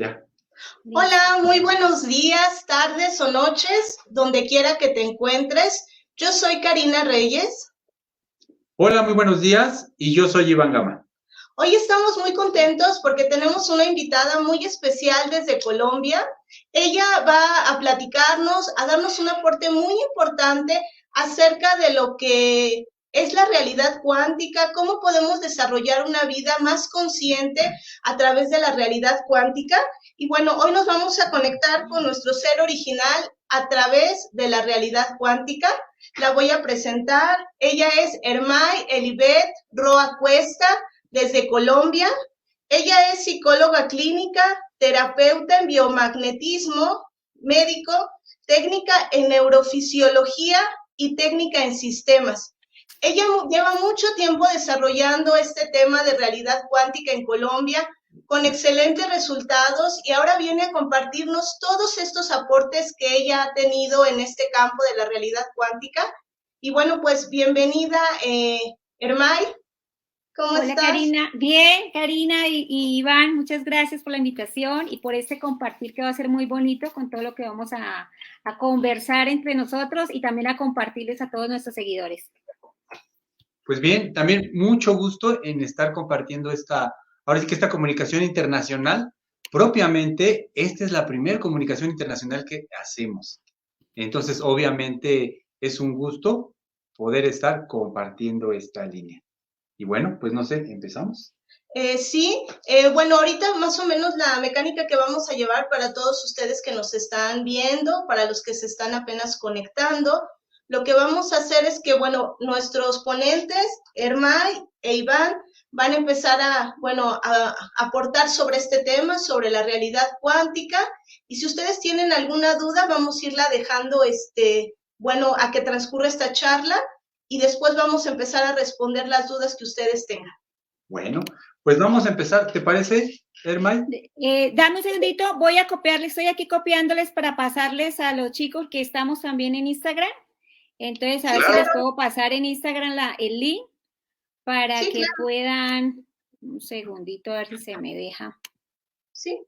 Ya. Hola, muy buenos días, tardes o noches, donde quiera que te encuentres. Yo soy Karina Reyes. Hola, muy buenos días. Y yo soy Iván Gama. Hoy estamos muy contentos porque tenemos una invitada muy especial desde Colombia. Ella va a platicarnos, a darnos un aporte muy importante acerca de lo que es la realidad cuántica, cómo podemos desarrollar una vida más consciente a través de la realidad cuántica. Y bueno, hoy nos vamos a conectar con nuestro ser original a través de la realidad cuántica. La voy a presentar. Ella es Hermay Elibet Roa Cuesta, desde Colombia. Ella es psicóloga clínica, terapeuta en biomagnetismo médico, técnica en neurofisiología y técnica en sistemas. Ella lleva mucho tiempo desarrollando este tema de realidad cuántica en Colombia con excelentes resultados y ahora viene a compartirnos todos estos aportes que ella ha tenido en este campo de la realidad cuántica. Y bueno, pues bienvenida, Hermay. ¿Cómo Hola estás? Karina, bien Karina y Iván, muchas gracias por la invitación y por este compartir que va a ser muy bonito con todo lo que vamos a conversar entre nosotros y también a compartirles a todos nuestros seguidores. Pues bien, también mucho gusto en estar compartiendo ahora sí que esta comunicación internacional. Propiamente, esta es la primera comunicación internacional que hacemos. Entonces, obviamente, es un gusto poder estar compartiendo esta línea. Y bueno, pues no sé, empezamos. Sí, bueno, ahorita más o menos la mecánica que vamos a llevar para todos ustedes que nos están viendo, para los que se están apenas conectando, lo que vamos a hacer es que, bueno, nuestros ponentes, Hermay e Iván, van a empezar a aportar sobre este tema, sobre la realidad cuántica, y si ustedes tienen alguna duda, vamos a irla dejando, a que transcurra esta charla, y después vamos a empezar a responder las dudas que ustedes tengan. Bueno, pues vamos a empezar, ¿te parece, Hermay? Dame un segundito, voy a copiarles, estoy aquí copiándoles para pasarles a los chicos que estamos también en Instagram. Entonces, a ver si les puedo pasar en Instagram el link para que puedan, un segundito, a ver si se me deja. Sí.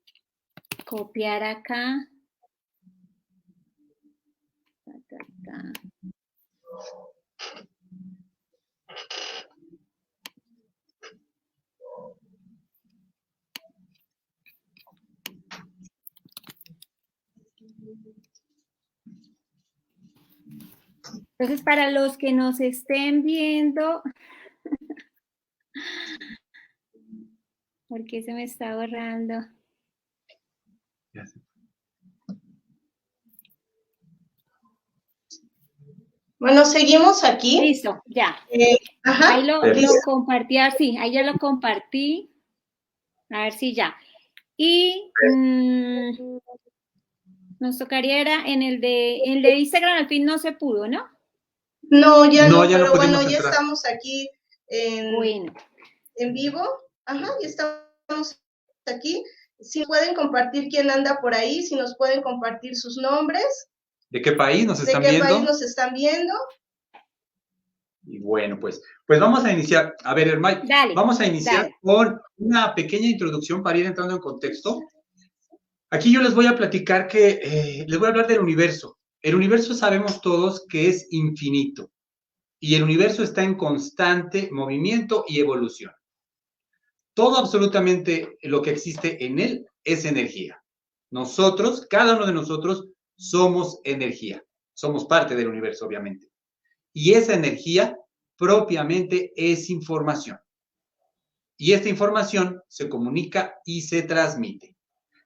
Copiar acá. Entonces, para los que nos estén viendo, ¿por qué se me está borrando? Bueno, seguimos aquí. Listo, ya. Ahí lo compartí, sí, ahí ya lo compartí. A ver si ya. Y nos tocaría era en el de Instagram, al fin no se pudo, ¿no? No, ya no, ya pero no bueno, entrar. ya estamos aquí en vivo. Ajá, ya estamos aquí. Si pueden compartir quién anda por ahí, si nos pueden compartir sus nombres. ¿De qué país nos están viendo? ¿De qué país nos están viendo? Y bueno, pues vamos a iniciar. A ver, Hermay, vamos a iniciar con una pequeña introducción para ir entrando en contexto. Aquí yo les voy a platicar les voy a hablar del universo. El universo sabemos todos que es infinito y el universo está en constante movimiento y evolución. Todo absolutamente lo que existe en él es energía. Nosotros, cada uno de nosotros, somos energía. Somos parte del universo, obviamente. Y esa energía propiamente es información. Y esta información se comunica y se transmite.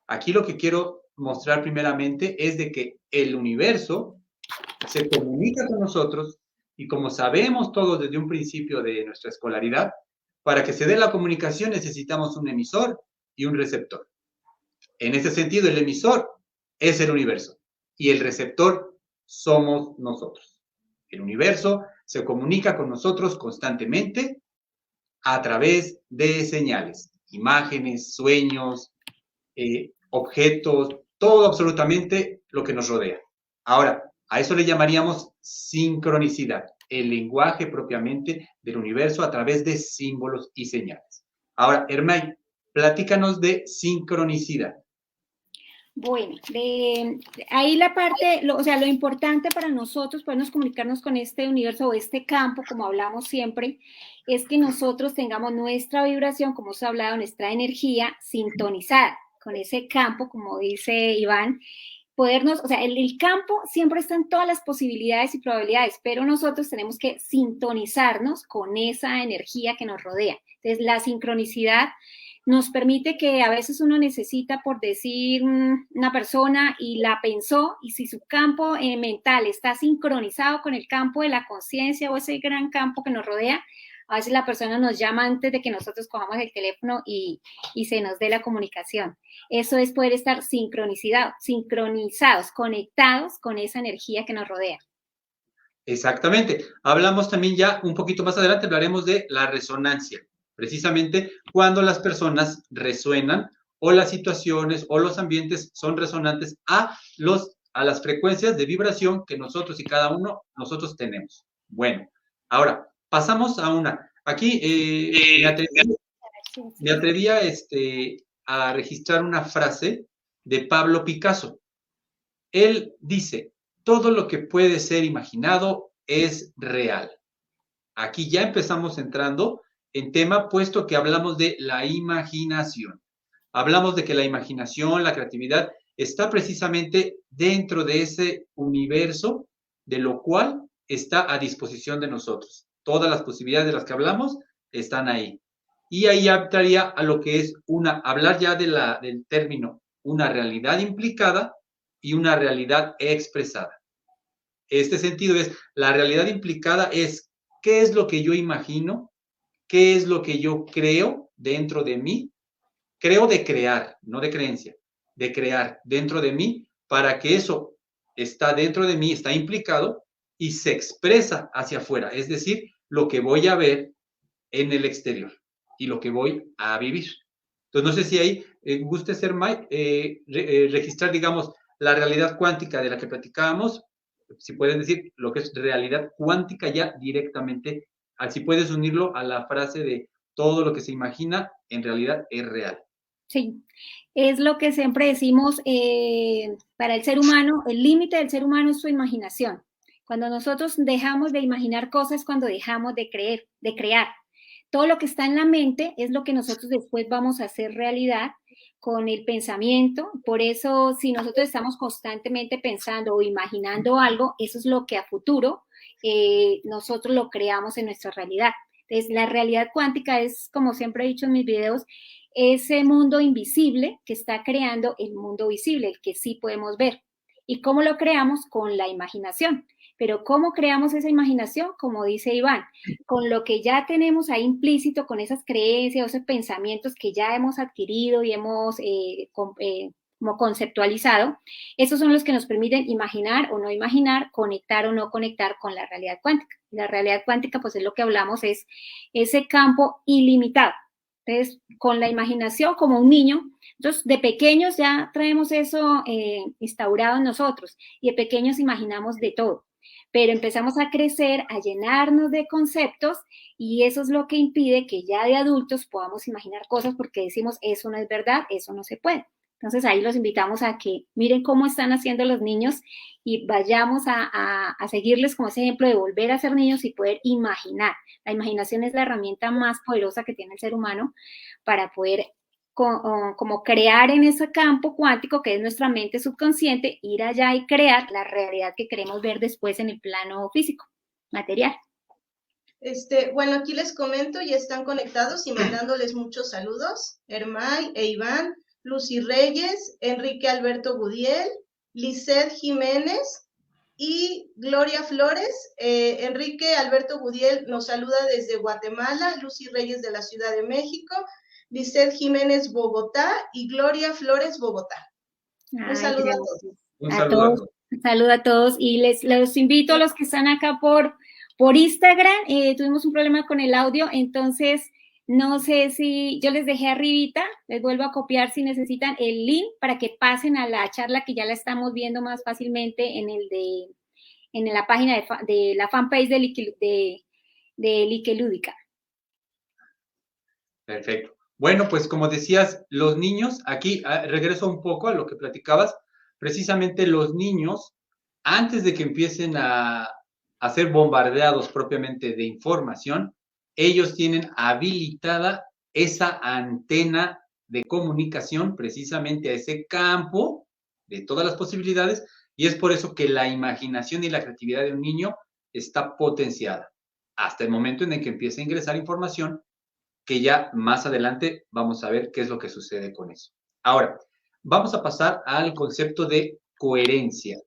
Aquí lo que quiero mostrar primeramente es de que el universo se comunica con nosotros y como sabemos todos desde un principio de nuestra escolaridad, para que se dé la comunicación necesitamos un emisor y un receptor. En ese sentido, el emisor es el universo y el receptor somos nosotros. El universo se comunica con nosotros constantemente a través de señales, imágenes, sueños, objetos, todo absolutamente lo que nos rodea. Ahora, a eso le llamaríamos sincronicidad, el lenguaje propiamente del universo a través de símbolos y señales. Ahora, Hermay, platícanos de sincronicidad. Bueno, ahí la parte, o sea, lo importante para nosotros, podernos comunicarnos con este universo o este campo, como hablamos siempre, es que nosotros tengamos nuestra vibración, como os he hablado, nuestra energía sintonizada con ese campo, como dice Iván, podernos, o sea, el campo siempre está en todas las posibilidades y probabilidades, pero nosotros tenemos que sintonizarnos con esa energía que nos rodea. Entonces, la sincronicidad nos permite que a veces uno necesita, por decir, una persona y la pensó, y si su campo mental está sincronizado con el campo de la conciencia o ese gran campo que nos rodea, a veces la persona nos llama antes de que nosotros cojamos el teléfono y se nos dé la comunicación. Eso es poder estar sincronizados, conectados con esa energía que nos rodea. Exactamente. Hablamos también ya un poquito más adelante, hablaremos de la resonancia. Precisamente cuando las personas resuenan o las situaciones o los ambientes son resonantes a las frecuencias de vibración que nosotros y cada uno nosotros tenemos. Bueno, ahora pasamos a una. Aquí me atreví a registrar una frase de Pablo Picasso. Él dice, todo lo que puede ser imaginado es real. Aquí ya empezamos entrando en tema, puesto que hablamos de la imaginación. Hablamos de que la imaginación, la creatividad, está precisamente dentro de ese universo, de lo cual está a disposición de nosotros. Todas las posibilidades de las que hablamos están ahí. Y ahí ya entraría a lo que es hablar ya del término, una realidad implicada y una realidad expresada. Este sentido es, la realidad implicada es, ¿qué es lo que yo imagino? ¿Qué es lo que yo creo dentro de mí? Creo de crear, no de creencia, de crear dentro de mí para que eso está dentro de mí, está implicado y se expresa hacia afuera, es decir, lo que voy a ver en el exterior y lo que voy a vivir. Entonces, no sé si ahí guste ser, Mike, registrar, digamos, la realidad cuántica de la que platicábamos, si puedes decir lo que es realidad cuántica ya directamente, si puedes unirlo a la frase de todo lo que se imagina, en realidad es real. Sí, es lo que siempre decimos para el ser humano, el límite del ser humano es su imaginación. Cuando nosotros dejamos de imaginar cosas, cuando dejamos de crear. Todo lo que está en la mente es lo que nosotros después vamos a hacer realidad con el pensamiento. Por eso, si nosotros estamos constantemente pensando o imaginando algo, eso es lo que a futuro nosotros lo creamos en nuestra realidad. Entonces, la realidad cuántica es, como siempre he dicho en mis videos, ese mundo invisible que está creando el mundo visible, el que sí podemos ver. ¿Y cómo lo creamos? Con la imaginación. Pero ¿cómo creamos esa imaginación? Como dice Iván, con lo que ya tenemos ahí implícito, con esas creencias, esos pensamientos que ya hemos adquirido y hemos como conceptualizado, esos son los que nos permiten imaginar o no imaginar, conectar o no conectar con la realidad cuántica. La realidad cuántica, pues es lo que hablamos, es ese campo ilimitado. Entonces, con la imaginación, como un niño, entonces de pequeños ya traemos eso instaurado en nosotros y de pequeños imaginamos de todo. Pero empezamos a crecer, a llenarnos de conceptos y eso es lo que impide que ya de adultos podamos imaginar cosas porque decimos, eso no es verdad, eso no se puede. Entonces ahí los invitamos a que miren cómo están haciendo los niños y vayamos a seguirles como ese ejemplo de volver a ser niños y poder imaginar. La imaginación es la herramienta más poderosa que tiene el ser humano para poder como crear en ese campo cuántico que es nuestra mente subconsciente, ir allá y crear la realidad que queremos ver después en el plano físico, material. Bueno, aquí les comento, ya están conectados y mandándoles muchos saludos. Hermay e Iván, Lucy Reyes, Enrique Alberto Gudiel, Lisette Jiménez y Gloria Flores. Enrique Alberto Gudiel nos saluda desde Guatemala, Lucy Reyes de la Ciudad de México, Lisette Jiménez, Bogotá, y Gloria Flores, Bogotá. Un saludo a todos. Un saludo. Un saludo a todos y los invito a los que están acá por Instagram. Tuvimos un problema con el audio, entonces no sé si yo les dejé arribita, les vuelvo a copiar si necesitan el link para que pasen a la charla que ya la estamos viendo más fácilmente en la página de la fanpage de Like Lúdica. Perfecto. Bueno, pues como decías, los niños, aquí regreso un poco a lo que platicabas, precisamente los niños, antes de que empiecen a ser bombardeados propiamente de información, ellos tienen habilitada esa antena de comunicación precisamente a ese campo de todas las posibilidades, y es por eso que la imaginación y la creatividad de un niño está potenciada hasta el momento en el que empieza a ingresar información, que ya más adelante vamos a ver qué es lo que sucede con eso. Ahora, vamos a pasar al concepto de coherencia.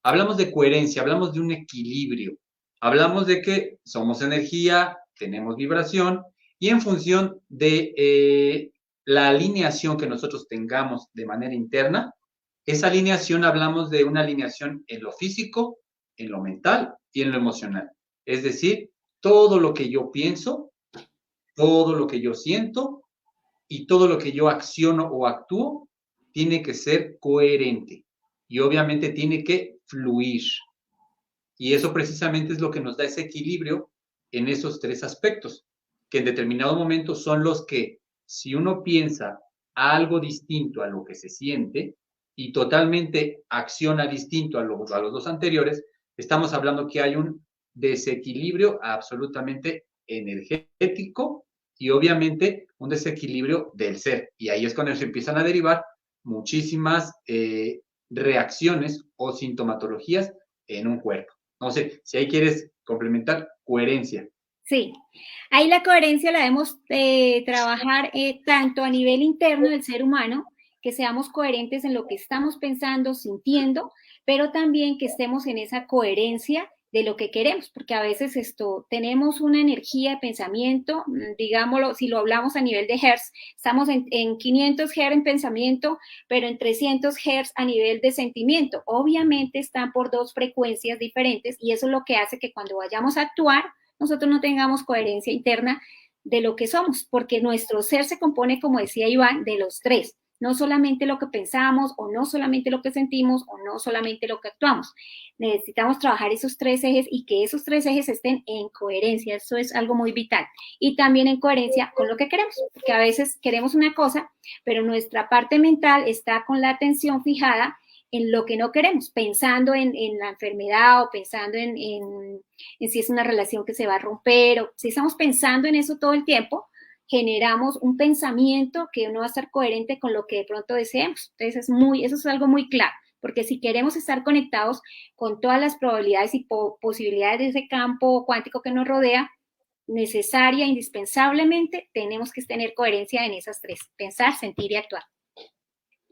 Hablamos de coherencia, hablamos de un equilibrio, hablamos de que somos energía, tenemos vibración, y en función de la alineación que nosotros tengamos de manera interna, esa alineación hablamos de una alineación en lo físico, en lo mental y en lo emocional. Es decir, todo lo que yo pienso, todo lo que yo siento y todo lo que yo acciono o actúo tiene que ser coherente y obviamente tiene que fluir. Y eso precisamente es lo que nos da ese equilibrio en esos tres aspectos, que en determinado momento son los que, si uno piensa algo distinto a lo que se siente y totalmente acciona distinto a los dos anteriores, estamos hablando que hay un desequilibrio absolutamente energético y obviamente un desequilibrio del ser. Y ahí es cuando se empiezan a derivar muchísimas reacciones o sintomatologías en un cuerpo. No sé, si ahí quieres complementar, coherencia. Sí, ahí la coherencia la debemos trabajar tanto a nivel interno del ser humano, que seamos coherentes en lo que estamos pensando, sintiendo, pero también que estemos en esa coherencia de lo que queremos, porque a veces tenemos una energía de pensamiento, digámoslo, si lo hablamos a nivel de Hertz, estamos en 500 Hz en pensamiento, pero en 300 Hz a nivel de sentimiento. Obviamente están por dos frecuencias diferentes y eso es lo que hace que cuando vayamos a actuar, nosotros no tengamos coherencia interna de lo que somos, porque nuestro ser se compone, como decía Iván, de los tres. No solamente lo que pensamos, o no solamente lo que sentimos, o no solamente lo que actuamos. Necesitamos trabajar esos tres ejes y que esos tres ejes estén en coherencia. Eso es algo muy vital. Y también en coherencia con lo que queremos, porque a veces queremos una cosa, pero nuestra parte mental está con la atención fijada en lo que no queremos, pensando en la enfermedad o pensando en si es una relación que se va a romper, o si estamos pensando en eso todo el tiempo, generamos un pensamiento que no va a estar coherente con lo que de pronto deseemos. Entonces eso es algo muy claro, porque si queremos estar conectados con todas las probabilidades y posibilidades de ese campo cuántico que nos rodea, necesaria, indispensablemente, tenemos que tener coherencia en esas tres: pensar, sentir y actuar.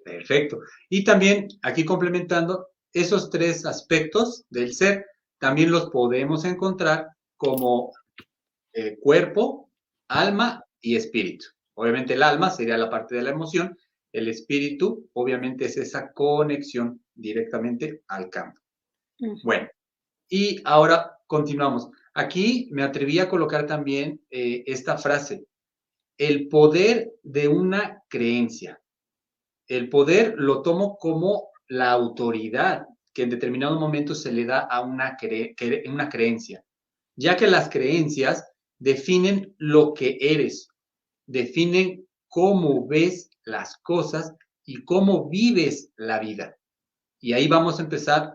Perfecto. Y también aquí complementando, esos tres aspectos del ser también los podemos encontrar como cuerpo, alma y espíritu. Obviamente el alma sería la parte de la emoción, el espíritu obviamente es esa conexión directamente al campo. Bueno, y ahora continuamos. Aquí me atreví a colocar también esta frase: el poder de una creencia. El poder lo tomo como la autoridad que en determinado momento se le da a una creencia, ya que las creencias definen lo que eres, definen cómo ves las cosas y cómo vives la vida. Y ahí vamos a empezar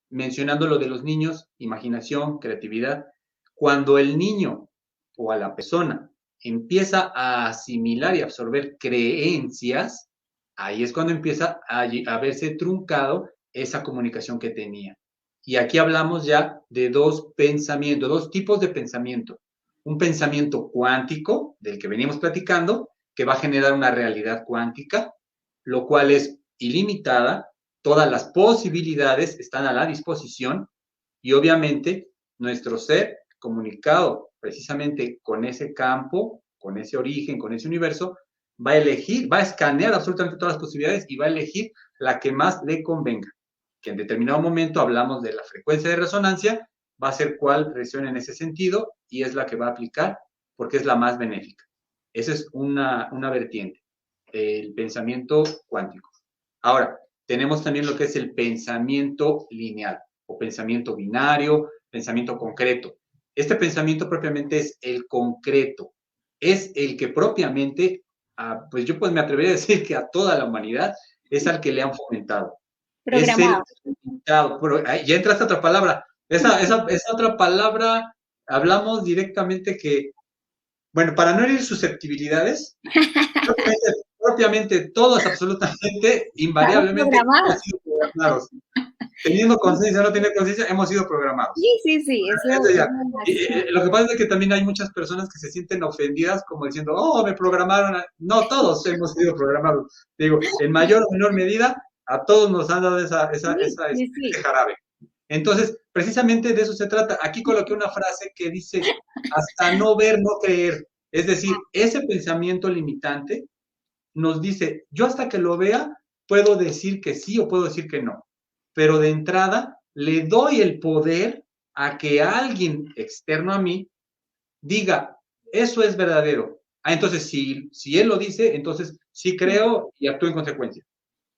mencionando lo de los niños, imaginación, creatividad. Cuando el niño o a la persona empieza a asimilar y absorber creencias, ahí es cuando empieza a verse truncado esa comunicación que tenía. Y aquí hablamos ya de dos pensamientos, dos tipos de pensamiento. Un pensamiento cuántico, del que venimos platicando, que va a generar una realidad cuántica, lo cual es ilimitada, todas las posibilidades están a la disposición y obviamente nuestro ser comunicado precisamente con ese campo, con ese origen, con ese universo, va a elegir, va a escanear absolutamente todas las posibilidades y va a elegir la que más le convenga. Que en determinado momento hablamos de la frecuencia de resonancia, va a ser cuál resuena en ese sentido y es la que va a aplicar porque es la más benéfica. Esa es una vertiente, el pensamiento cuántico. Ahora, tenemos también lo que es el pensamiento lineal o pensamiento binario, pensamiento concreto. Este pensamiento propiamente es el concreto, es el que propiamente, pues yo pues me atrevería a decir que a toda la humanidad es al que le han fomentado. Programado. Ya entraste a otra palabra. Esa otra palabra, hablamos directamente que, bueno, para no herir susceptibilidades, propiamente todos, absolutamente, invariablemente, hemos sido programados. Teniendo conciencia o no teniendo conciencia, hemos sido programados. Sí. Lo que pasa es que también hay muchas personas que se sienten ofendidas como diciendo, oh, me programaron. No, todos hemos sido programados. Digo, en mayor o menor medida, a todos nos han dado ese jarabe. Entonces, precisamente de eso se trata. Aquí coloqué una frase que dice, hasta no ver, no creer. Es decir, ese pensamiento limitante nos dice, yo hasta que lo vea, puedo decir que sí o puedo decir que no. Pero de entrada le doy el poder a que alguien externo a mí diga, eso es verdadero. Entonces, si él lo dice, entonces sí creo y actúo en consecuencia.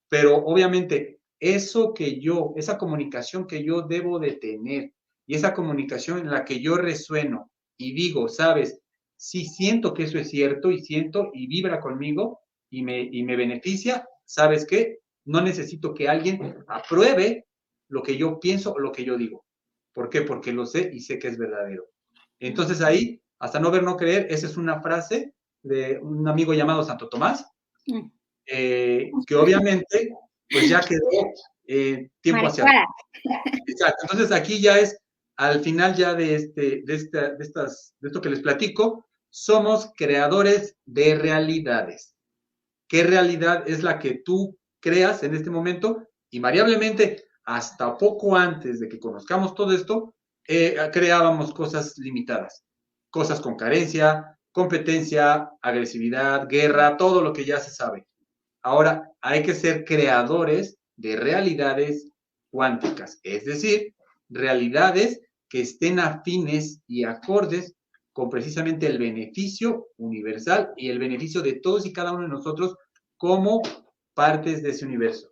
Pero obviamente, esa comunicación que yo debo de tener y esa comunicación en la que yo resueno y digo, sabes, sí siento que eso es cierto y siento y vibra conmigo y me beneficia, ¿sabes qué? No necesito que alguien apruebe lo que yo pienso o lo que yo digo. ¿Por qué? Porque lo sé y sé que es verdadero. Entonces ahí, hasta no ver, no creer, esa es una frase de un amigo llamado Santo Tomás, que obviamente pues ya quedó tiempo hacia atrás. Exacto. Entonces aquí ya es, al final ya de esto que les platico, somos creadores de realidades. ¿Qué realidad es la que tú creas en este momento? Invariablemente, hasta poco antes de que conozcamos todo esto, creábamos cosas limitadas, cosas con carencia, competencia, agresividad, guerra, todo lo que ya se sabe. Ahora hay que ser creadores de realidades cuánticas, es decir, realidades que estén afines y acordes con precisamente el beneficio universal y el beneficio de todos y cada uno de nosotros como partes de ese universo.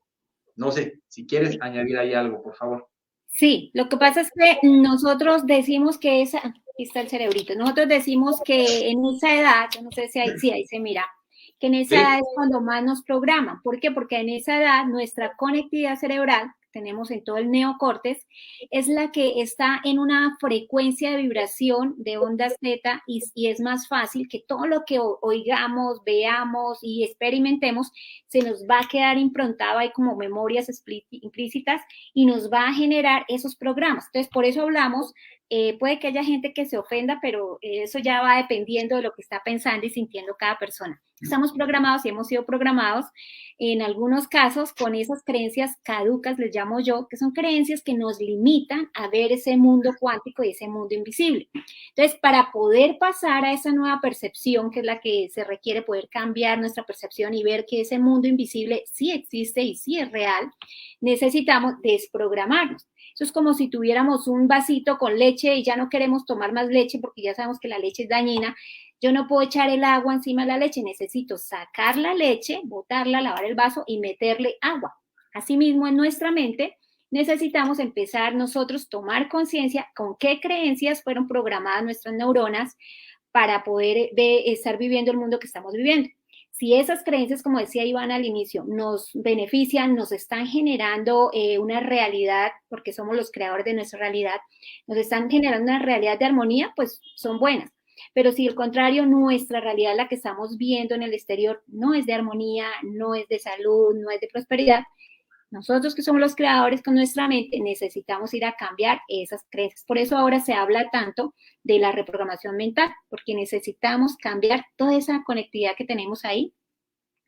No sé, si quieres añadir ahí algo, por favor. Sí, lo que pasa es que nosotros decimos que aquí está el cerebrito, nosotros decimos que en esa edad, yo no sé si ahí se mira, que en esa edad es cuando más nos programan. ¿Por qué? Porque en esa edad nuestra conectividad cerebral, tenemos en todo el neocórtex, es la que está en una frecuencia de vibración de ondas zeta y es más fácil que todo lo que oigamos, veamos y experimentemos se nos va a quedar improntado ahí como memorias implícitas y nos va a generar esos programas. Entonces, por eso hablamos, puede que haya gente que se ofenda, pero eso ya va dependiendo de lo que está pensando y sintiendo cada persona. Estamos programados y hemos sido programados en algunos casos con esas creencias caducas, les llamo yo, que son creencias que nos limitan a ver ese mundo cuántico y ese mundo invisible. Entonces, para poder pasar a esa nueva percepción, que es la que se requiere, poder cambiar nuestra percepción y ver que ese mundo invisible sí existe y sí es real, necesitamos desprogramarnos. Eso es como si tuviéramos un vasito con leche y ya no queremos tomar más leche porque ya sabemos que la leche es dañina. Yo no puedo echar el agua encima de la leche, necesito sacar la leche, botarla, lavar el vaso y meterle agua. Asimismo, en nuestra mente necesitamos empezar nosotros a tomar conciencia con qué creencias fueron programadas nuestras neuronas para poder estar viviendo el mundo que estamos viviendo. Si esas creencias, como decía Iván al inicio, nos benefician, nos están generando una realidad, porque somos los creadores de nuestra realidad, nos están generando una realidad de armonía, pues son buenas. Pero si al contrario, nuestra realidad, la que estamos viendo en el exterior, no es de armonía, no es de salud, no es de prosperidad, nosotros que somos los creadores con nuestra mente necesitamos ir a cambiar esas creencias. Por eso ahora se habla tanto de la reprogramación mental, porque necesitamos cambiar toda esa conectividad que tenemos ahí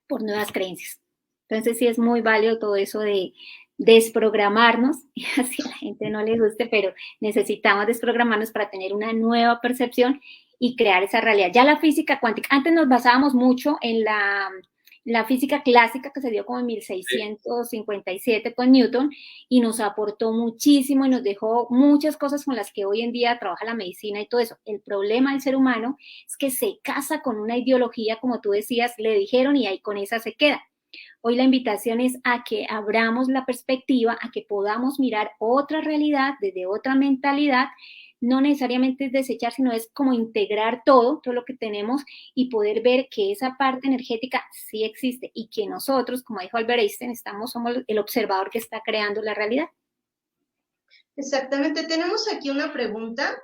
por nuevas creencias. Entonces sí es muy válido todo eso de desprogramarnos, y así a la gente no le guste, pero necesitamos desprogramarnos para tener una nueva percepción y crear esa realidad. Ya la física cuántica, antes nos basábamos mucho en la física clásica que se dio como en 1657 con Newton y nos aportó muchísimo y nos dejó muchas cosas con las que hoy en día trabaja la medicina y todo eso. El problema del ser humano es que se casa con una ideología, como tú decías, le dijeron y ahí con esa se queda. Hoy la invitación es a que abramos la perspectiva, a que podamos mirar otra realidad desde otra mentalidad, no necesariamente es desechar, sino es como integrar todo lo que tenemos y poder ver que esa parte energética sí existe y que nosotros, como dijo Albert Einstein, somos el observador que está creando la realidad. Exactamente. Tenemos aquí una pregunta.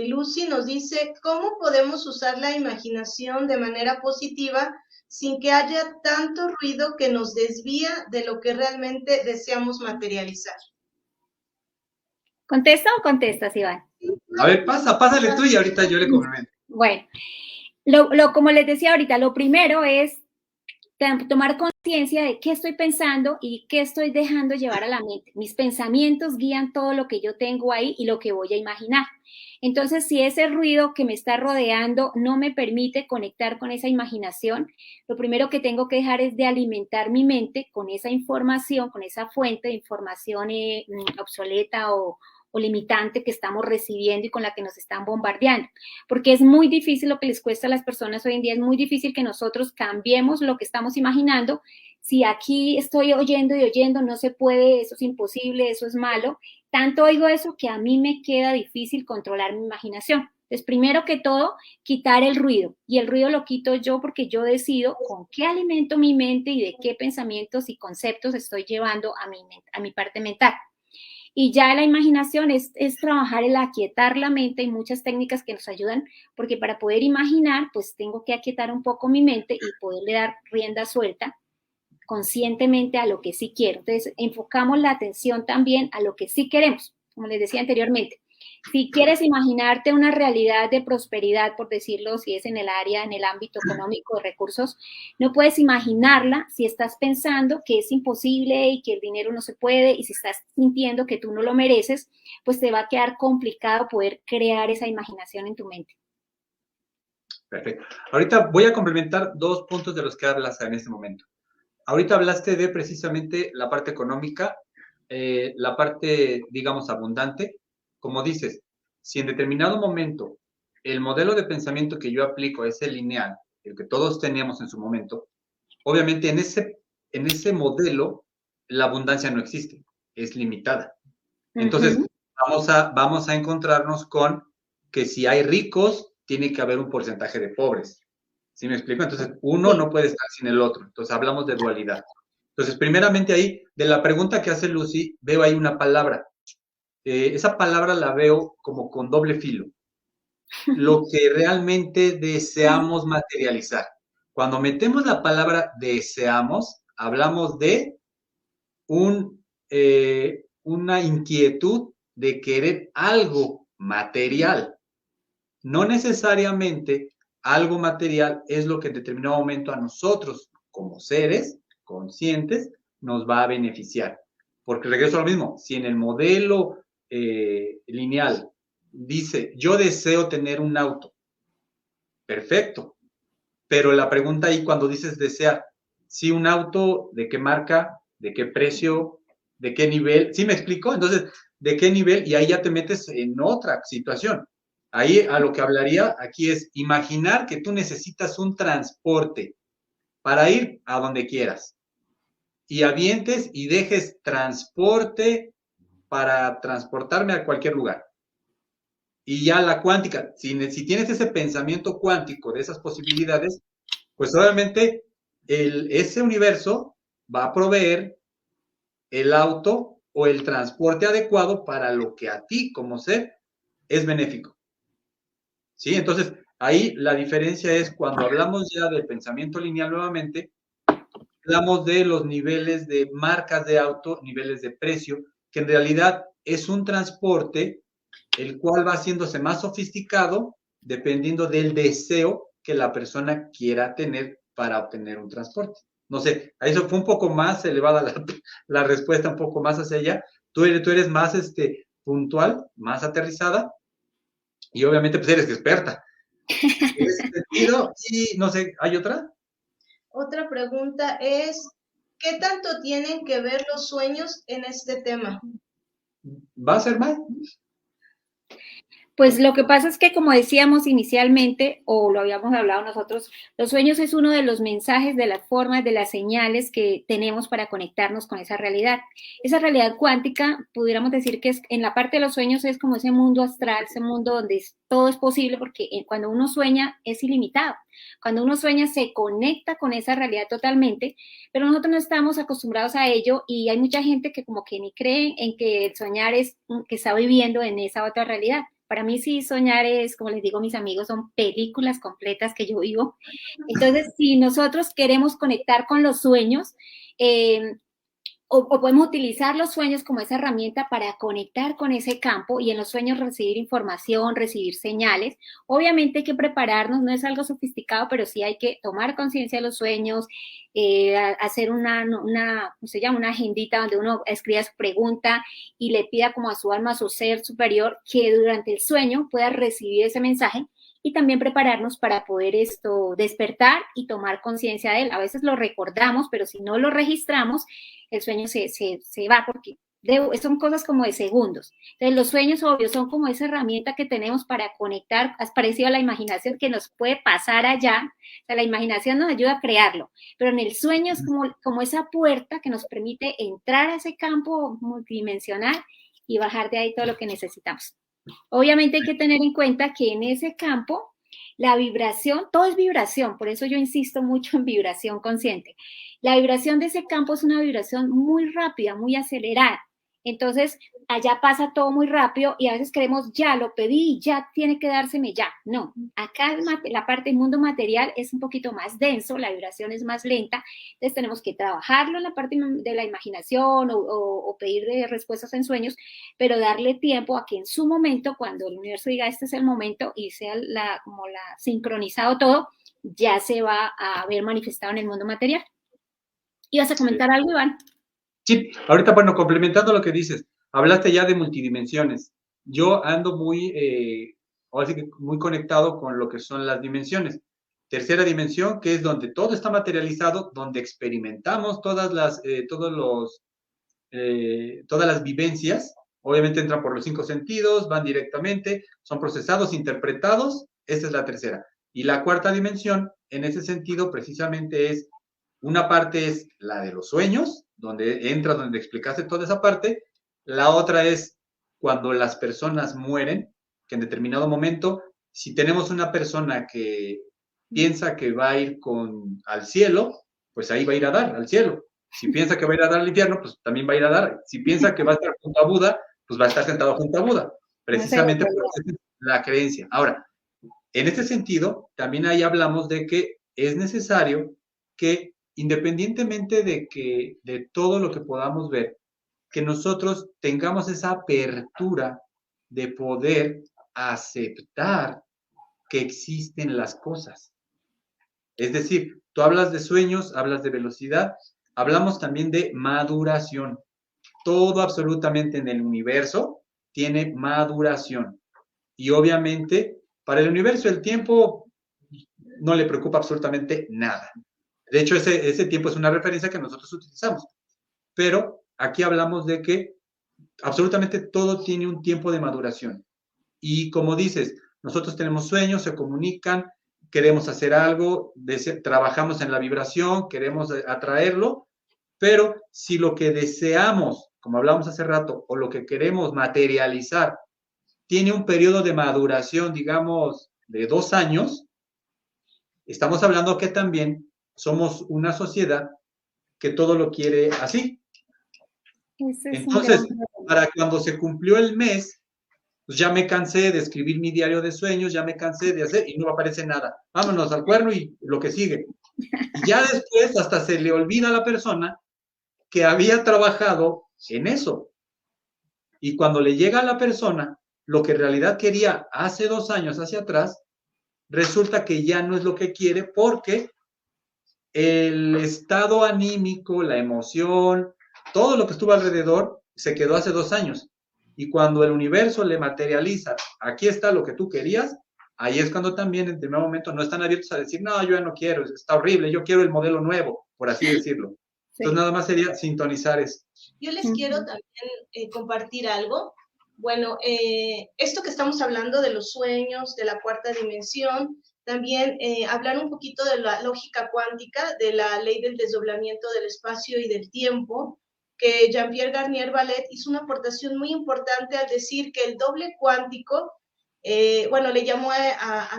Lucy nos dice, ¿cómo podemos usar la imaginación de manera positiva sin que haya tanto ruido que nos desvía de lo que realmente deseamos materializar? ¿Contesta o contestas, Iván? A ver, pásale tú y ahorita yo le complemento. Bueno, como les decía ahorita, lo primero es tomar conciencia de qué estoy pensando y qué estoy dejando llevar a la mente. Mis pensamientos guían todo lo que yo tengo ahí y lo que voy a imaginar. Entonces, si ese ruido que me está rodeando no me permite conectar con esa imaginación, lo primero que tengo que dejar es de alimentar mi mente con esa información, con esa fuente de información obsoleta o limitante que estamos recibiendo y con la que nos están bombardeando, porque es muy difícil lo que les cuesta a las personas hoy en día, es muy difícil que nosotros cambiemos lo que estamos imaginando. Si aquí estoy oyendo y oyendo, no se puede, eso es imposible, eso es malo, tanto oigo eso que a mí me queda difícil controlar mi imaginación. Entonces, primero que todo, quitar el ruido, y el ruido lo quito yo porque yo decido con qué alimento mi mente y de qué pensamientos y conceptos estoy llevando a mi parte mental. Y ya la imaginación es trabajar el aquietar la mente. Hay muchas técnicas que nos ayudan, porque para poder imaginar, pues tengo que aquietar un poco mi mente y poderle dar rienda suelta conscientemente a lo que sí quiero. Entonces, enfocamos la atención también a lo que sí queremos, como les decía anteriormente. Si quieres imaginarte una realidad de prosperidad, por decirlo, si es en el ámbito económico de recursos, no puedes imaginarla si estás pensando que es imposible y que el dinero no se puede, y si estás sintiendo que tú no lo mereces, pues te va a quedar complicado poder crear esa imaginación en tu mente. Perfecto. Ahorita voy a complementar 2 puntos de los que hablas en este momento. Ahorita hablaste de precisamente la parte económica, la parte, digamos, abundante. Como dices, si en determinado momento el modelo de pensamiento que yo aplico es el lineal, el que todos teníamos en su momento, obviamente en ese modelo la abundancia no existe, es limitada. Entonces, vamos a encontrarnos con que si hay ricos, tiene que haber un porcentaje de pobres. ¿Sí me explico? Entonces, uno no puede estar sin el otro. Entonces, hablamos de dualidad. Entonces, primeramente ahí, de la pregunta que hace Lucy, veo ahí una palabra. Esa palabra la veo como con doble filo. Lo que realmente deseamos materializar. Cuando metemos la palabra deseamos, hablamos de una inquietud de querer algo material. No necesariamente algo material es lo que en determinado momento a nosotros, como seres conscientes, nos va a beneficiar. Porque regreso a lo mismo, si en el modelo lineal dice, yo deseo tener un auto, perfecto, pero la pregunta ahí cuando dices desear, si un auto, ¿de qué marca? ¿De qué precio? ¿De qué nivel? ¿Sí me explico? Entonces, ¿de qué nivel? Y ahí ya te metes en otra situación. Ahí a lo que hablaría aquí es imaginar que tú necesitas un transporte para ir a donde quieras. Y avientes y dejes transporte para transportarme a cualquier lugar. Y ya la cuántica, si tienes ese pensamiento cuántico de esas posibilidades, pues obviamente ese universo va a proveer el auto o el transporte adecuado para lo que a ti como ser es benéfico. ¿Sí? Entonces, ahí la diferencia es cuando hablamos ya del pensamiento lineal nuevamente, hablamos de los niveles de marcas de auto, niveles de precio, que en realidad es un transporte el cual va haciéndose más sofisticado dependiendo del deseo que la persona quiera tener para obtener un transporte. No sé, a eso fue un poco más elevada la respuesta, un poco más hacia allá. Tú eres más puntual, más aterrizada, y obviamente pues eres experta. En ese sentido, y no sé, ¿hay otra? Otra pregunta es, ¿qué tanto tienen que ver los sueños en este tema? ¿Va a ser más? Pues lo que pasa es que, como decíamos inicialmente, o lo habíamos hablado nosotros, los sueños es uno de los mensajes, de las formas, de las señales que tenemos para conectarnos con esa realidad. Esa realidad cuántica, pudiéramos decir que es, en la parte de los sueños es como ese mundo astral, ese mundo donde todo es posible, porque cuando uno sueña es ilimitado. Cuando uno sueña se conecta con esa realidad totalmente, pero nosotros no estamos acostumbrados a ello y hay mucha gente que como que ni cree en que el soñar es que está viviendo en esa otra realidad. Para mí sí soñar es, como les digo a mis amigos, son películas completas que yo vivo. Entonces, si nosotros queremos conectar con los sueños, o podemos utilizar los sueños como esa herramienta para conectar con ese campo y en los sueños recibir información, recibir señales. Obviamente hay que prepararnos, no es algo sofisticado, pero sí hay que tomar conciencia de los sueños, hacer una ¿cómo se llama? Una agendita donde uno escriba su pregunta y le pida como a su alma, a su ser superior, que durante el sueño pueda recibir ese mensaje y también prepararnos para poder despertar y tomar conciencia de él. A veces lo recordamos, pero si no lo registramos, el sueño se va porque son cosas como de segundos. Entonces los sueños, obvio, son como esa herramienta que tenemos para conectar, es parecido a la imaginación que nos puede pasar allá. O sea, la imaginación nos ayuda a crearlo, pero en el sueño es como esa puerta que nos permite entrar a ese campo multidimensional y bajar de ahí todo lo que necesitamos. Obviamente hay que tener en cuenta que en ese campo la vibración, todo es vibración, por eso yo insisto mucho en vibración consciente. La vibración de ese campo es una vibración muy rápida, muy acelerada. Entonces, allá pasa todo muy rápido y a veces creemos, ya lo pedí, ya tiene que dárseme ya. No, acá la parte del mundo material es un poquito más denso, la vibración es más lenta, entonces tenemos que trabajarlo en la parte de la imaginación o pedir respuestas en sueños, pero darle tiempo a que en su momento, cuando el universo diga este es el momento y sea como sincronizado todo, ya se va a ver manifestado en el mundo material. ¿Ibas a comentar algo, Iván? Sí, ahorita, bueno, complementando lo que dices, hablaste ya de multidimensiones. Yo ando muy conectado con lo que son las dimensiones. Tercera dimensión, que es donde todo está materializado, donde experimentamos todas las vivencias. Obviamente entran por los 5 sentidos, van directamente, son procesados, interpretados. Esa es la tercera. Y la cuarta dimensión, en ese sentido, precisamente es, una parte es la de los sueños, donde explicaste toda esa parte. La otra es cuando las personas mueren, que en determinado momento, si tenemos una persona que piensa que va a ir al cielo, pues ahí va a ir a dar al cielo. Si piensa que va a ir a dar al infierno, pues también va a ir a dar. Si piensa que va a estar junto a Buda, pues va a estar sentado junto a Buda. Precisamente por la creencia. Ahora, en este sentido, también ahí hablamos de que es necesario que, independientemente de todo lo que podamos ver, que nosotros tengamos esa apertura de poder aceptar que existen las cosas. Es decir, tú hablas de sueños, hablas de velocidad, hablamos también de maduración. Todo absolutamente en el universo tiene maduración. Y obviamente, para el universo el tiempo no le preocupa absolutamente nada. De hecho, ese tiempo es una referencia que nosotros utilizamos. Pero aquí hablamos de que absolutamente todo tiene un tiempo de maduración. Y como dices, nosotros tenemos sueños, se comunican, queremos hacer algo, trabajamos en la vibración, queremos atraerlo, pero si lo que deseamos, como hablábamos hace rato, o lo que queremos materializar, tiene un periodo de maduración, digamos, de 2 años, estamos hablando que también somos una sociedad que todo lo quiere así. Entonces, para cuando se cumplió el mes, pues ya me cansé de escribir mi diario de sueños, ya me cansé de hacer y no aparece nada. Vámonos al cuerno y lo que sigue. Y ya después hasta se le olvida a la persona que había trabajado en eso. Y cuando le llega a la persona lo que en realidad quería hace 2 años hacia atrás, resulta que ya no es lo que quiere porque el estado anímico, la emoción, todo lo que estuvo alrededor se quedó hace 2 años. Y cuando el universo le materializa, aquí está lo que tú querías, ahí es cuando también en primer momento no están abiertos a decir, no, yo ya no quiero, está horrible, yo quiero el modelo nuevo, por así decirlo. Sí. Entonces nada más sería sintonizar eso. Yo les quiero también compartir algo. Bueno, esto que estamos hablando de los sueños, de la cuarta dimensión, también hablar un poquito de la lógica cuántica, de la ley del desdoblamiento del espacio y del tiempo, que Jean-Pierre Garnier Ballet hizo una aportación muy importante al decir que el doble cuántico, bueno, le llamó a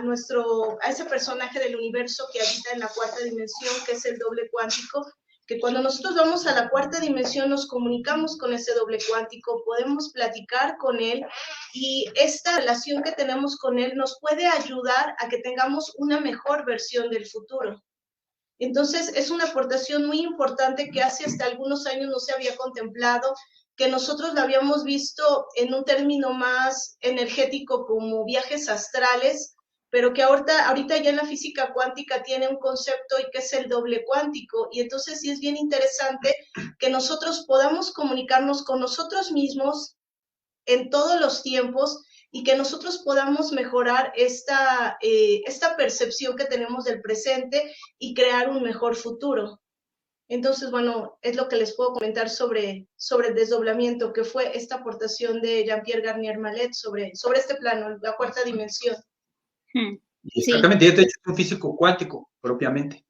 ese personaje del universo que habita en la cuarta dimensión, que es el doble cuántico, que cuando nosotros vamos a la cuarta dimensión nos comunicamos con ese doble cuántico, podemos platicar con él y esta relación que tenemos con él nos puede ayudar a que tengamos una mejor versión del futuro. Entonces, es una aportación muy importante que hace hasta algunos años no se había contemplado, que nosotros la habíamos visto en un término más energético como viajes astrales, pero que ahorita ya en la física cuántica tiene un concepto y que es el doble cuántico, y entonces sí es bien interesante que nosotros podamos comunicarnos con nosotros mismos en todos los tiempos y que nosotros podamos mejorar esta percepción que tenemos del presente y crear un mejor futuro. Entonces, bueno, es lo que les puedo comentar sobre el desdoblamiento, que fue esta aportación de Jean-Pierre Garnier Ballet sobre este plano, la cuarta dimensión. Exactamente, ya te he dicho, un físico cuántico, propiamente.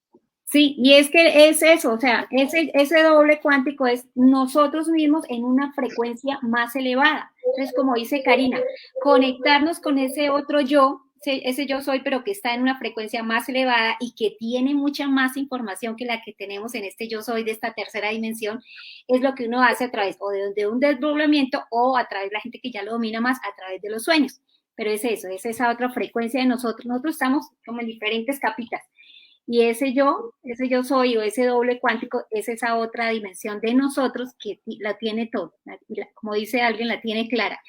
Sí, y es que es eso, o sea, ese doble cuántico es nosotros mismos en una frecuencia más elevada. Entonces, como dice Karina, conectarnos con ese otro yo, ese yo soy, pero que está en una frecuencia más elevada y que tiene mucha más información que la que tenemos en este yo soy de esta tercera dimensión, es lo que uno hace a través o de un desdoblamiento o a través de la gente que ya lo domina más, a través de los sueños. Pero es eso, es esa otra frecuencia de nosotros. Nosotros estamos como en diferentes capitas. Y ese yo soy o ese doble cuántico es esa otra dimensión de nosotros que la tiene todo. Como dice alguien, la tiene clara.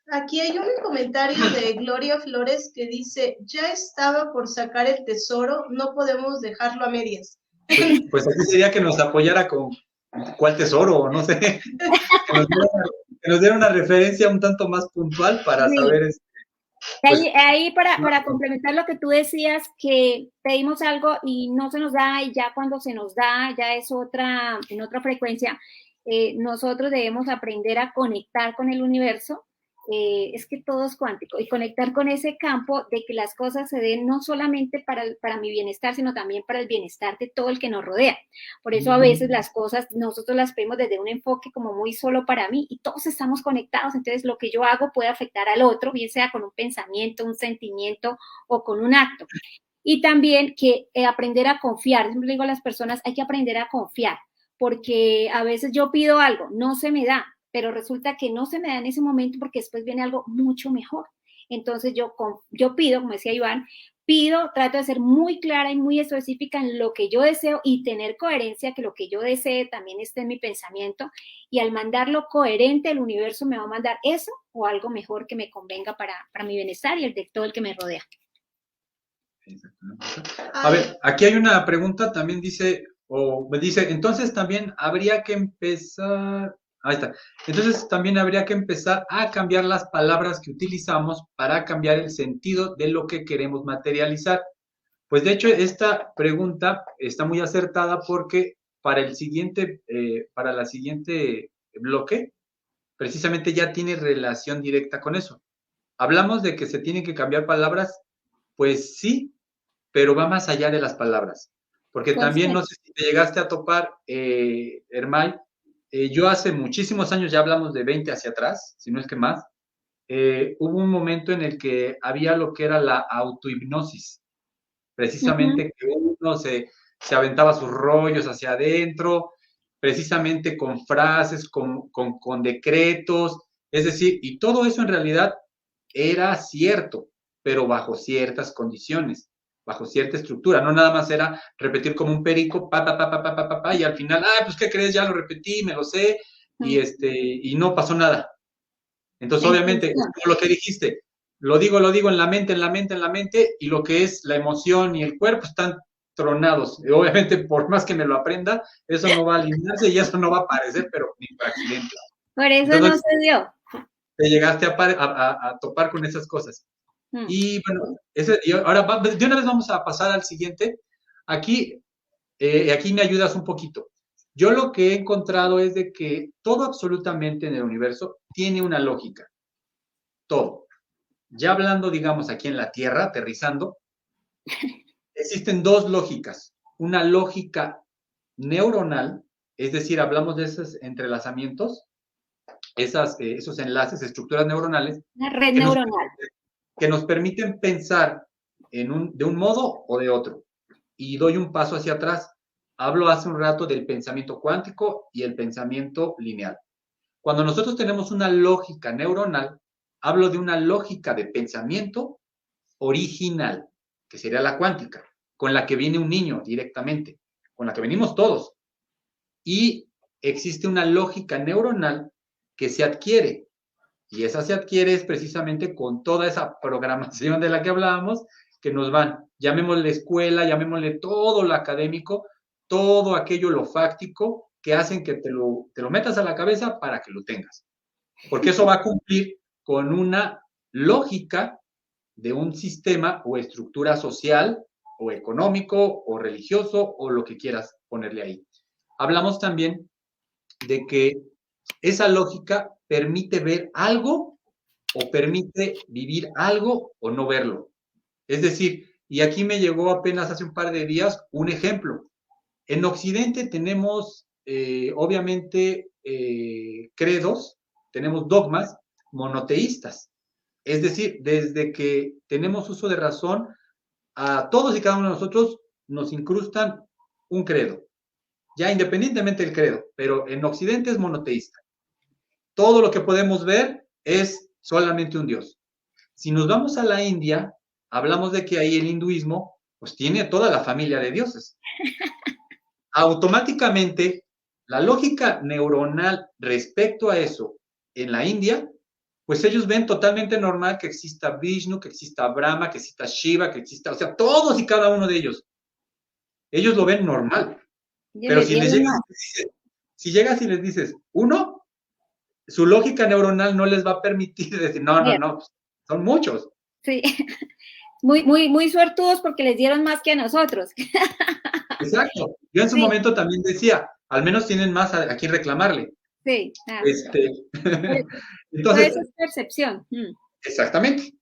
Aquí hay un comentario de Gloria Flores que dice, ya estaba por sacar el tesoro, no podemos dejarlo a medias. Pues aquí sería que nos apoyara con cuál tesoro, no sé, que nos diera una referencia un tanto más puntual para saber pues, ahí para complementar lo que tú decías, que pedimos algo y no se nos da, y ya cuando se nos da, ya es en otra frecuencia, nosotros debemos aprender a conectar con el universo. Es que todo es cuántico, y conectar con ese campo de que las cosas se den no solamente para mi bienestar, sino también para el bienestar de todo el que nos rodea. Por eso a veces las cosas nosotros las vemos desde un enfoque como muy solo para mí, y todos estamos conectados, entonces lo que yo hago puede afectar al otro, bien sea con un pensamiento, un sentimiento o con un acto. Y también que aprender a confiar, siempre digo a las personas, hay que aprender a confiar, porque a veces yo pido algo, no se me da, pero resulta que no se me da en ese momento porque después viene algo mucho mejor. Entonces yo pido, como decía Iván, trato de ser muy clara y muy específica en lo que yo deseo y tener coherencia, que lo que yo desee también esté en mi pensamiento, y al mandarlo coherente, el universo me va a mandar eso o algo mejor que me convenga para mi bienestar y el de todo el que me rodea. A ver, aquí hay una pregunta, también dice, entonces también habría que empezar... Ahí está. Entonces también habría que empezar a cambiar las palabras que utilizamos para cambiar el sentido de lo que queremos materializar. Pues de hecho esta pregunta está muy acertada porque para la siguiente bloque, precisamente ya tiene relación directa con eso. Hablamos de que se tienen que cambiar palabras, pues sí, pero va más allá de las palabras. Porque también, no sé si te llegaste a topar, Hermay, yo hace muchísimos años, ya hablamos de 20 hacia atrás, si no es que más, hubo un momento en el que había lo que era la autohipnosis, precisamente que uno se aventaba sus rollos hacia adentro, precisamente con frases, con decretos, es decir, y todo eso en realidad era cierto, pero bajo ciertas condiciones, bajo cierta estructura, no nada más era repetir como un perico, y al final, pues, ¿qué crees? Ya lo repetí, me lo sé, y no pasó nada. Entonces, obviamente, lo que dijiste, lo digo en la mente, y lo que es la emoción y el cuerpo están tronados. Y obviamente, por más que me lo aprenda, eso no va a alinearse y eso no va a aparecer, pero ni por accidente. Por eso entonces, no se dio. Te llegaste a topar con esas cosas. Y bueno, ahora de una vez vamos a pasar al siguiente. Aquí me ayudas un poquito. Yo lo que he encontrado es de que todo absolutamente en el universo tiene una lógica. Todo. Ya hablando, digamos, aquí en la Tierra, aterrizando, existen dos lógicas. Una lógica neuronal, es decir, hablamos de esos entrelazamientos, esos enlaces, estructuras neuronales. Una red neuronal. Que nos permiten pensar de un modo o de otro. Y doy un paso hacia atrás. Hablo hace un rato del pensamiento cuántico y el pensamiento lineal. Cuando nosotros tenemos una lógica neuronal, hablo de una lógica de pensamiento original, que sería la cuántica, con la que viene un niño directamente, con la que venimos todos. Y existe una lógica neuronal que se adquiere, y esa se adquiere es precisamente con toda esa programación de la que hablábamos, que nos van, llamémosle escuela, llamémosle todo lo académico, todo aquello lo fáctico, que hacen que te lo metas a la cabeza para que lo tengas. Porque eso va a cumplir con una lógica de un sistema o estructura social o económico o religioso o lo que quieras ponerle ahí. Hablamos también de que esa lógica permite ver algo o permite vivir algo o no verlo. Es decir, y aquí me llegó apenas hace un par de días un ejemplo. En Occidente tenemos, obviamente, credos, tenemos dogmas monoteístas. Es decir, desde que tenemos uso de razón, a todos y cada uno de nosotros nos incrustan un credo, ya independientemente del credo, pero en Occidente es monoteísta. Todo lo que podemos ver es solamente un Dios. Si nos vamos a la India, hablamos de que ahí el hinduismo pues tiene toda la familia de dioses. Automáticamente, la lógica neuronal respecto a eso en la India, pues ellos ven totalmente normal que exista Vishnu, que exista Brahma, que exista Shiva, que exista, o sea, todos y cada uno de ellos. Ellos lo ven normal. Pero si llegas y les dices, uno, su lógica neuronal no les va a permitir decir, no, son muchos. Sí, muy suertudos porque les dieron más que a nosotros. Exacto. Yo en su momento también decía, al menos tienen más a quien reclamarle. Sí, claro. Entonces, esa es percepción. Exactamente.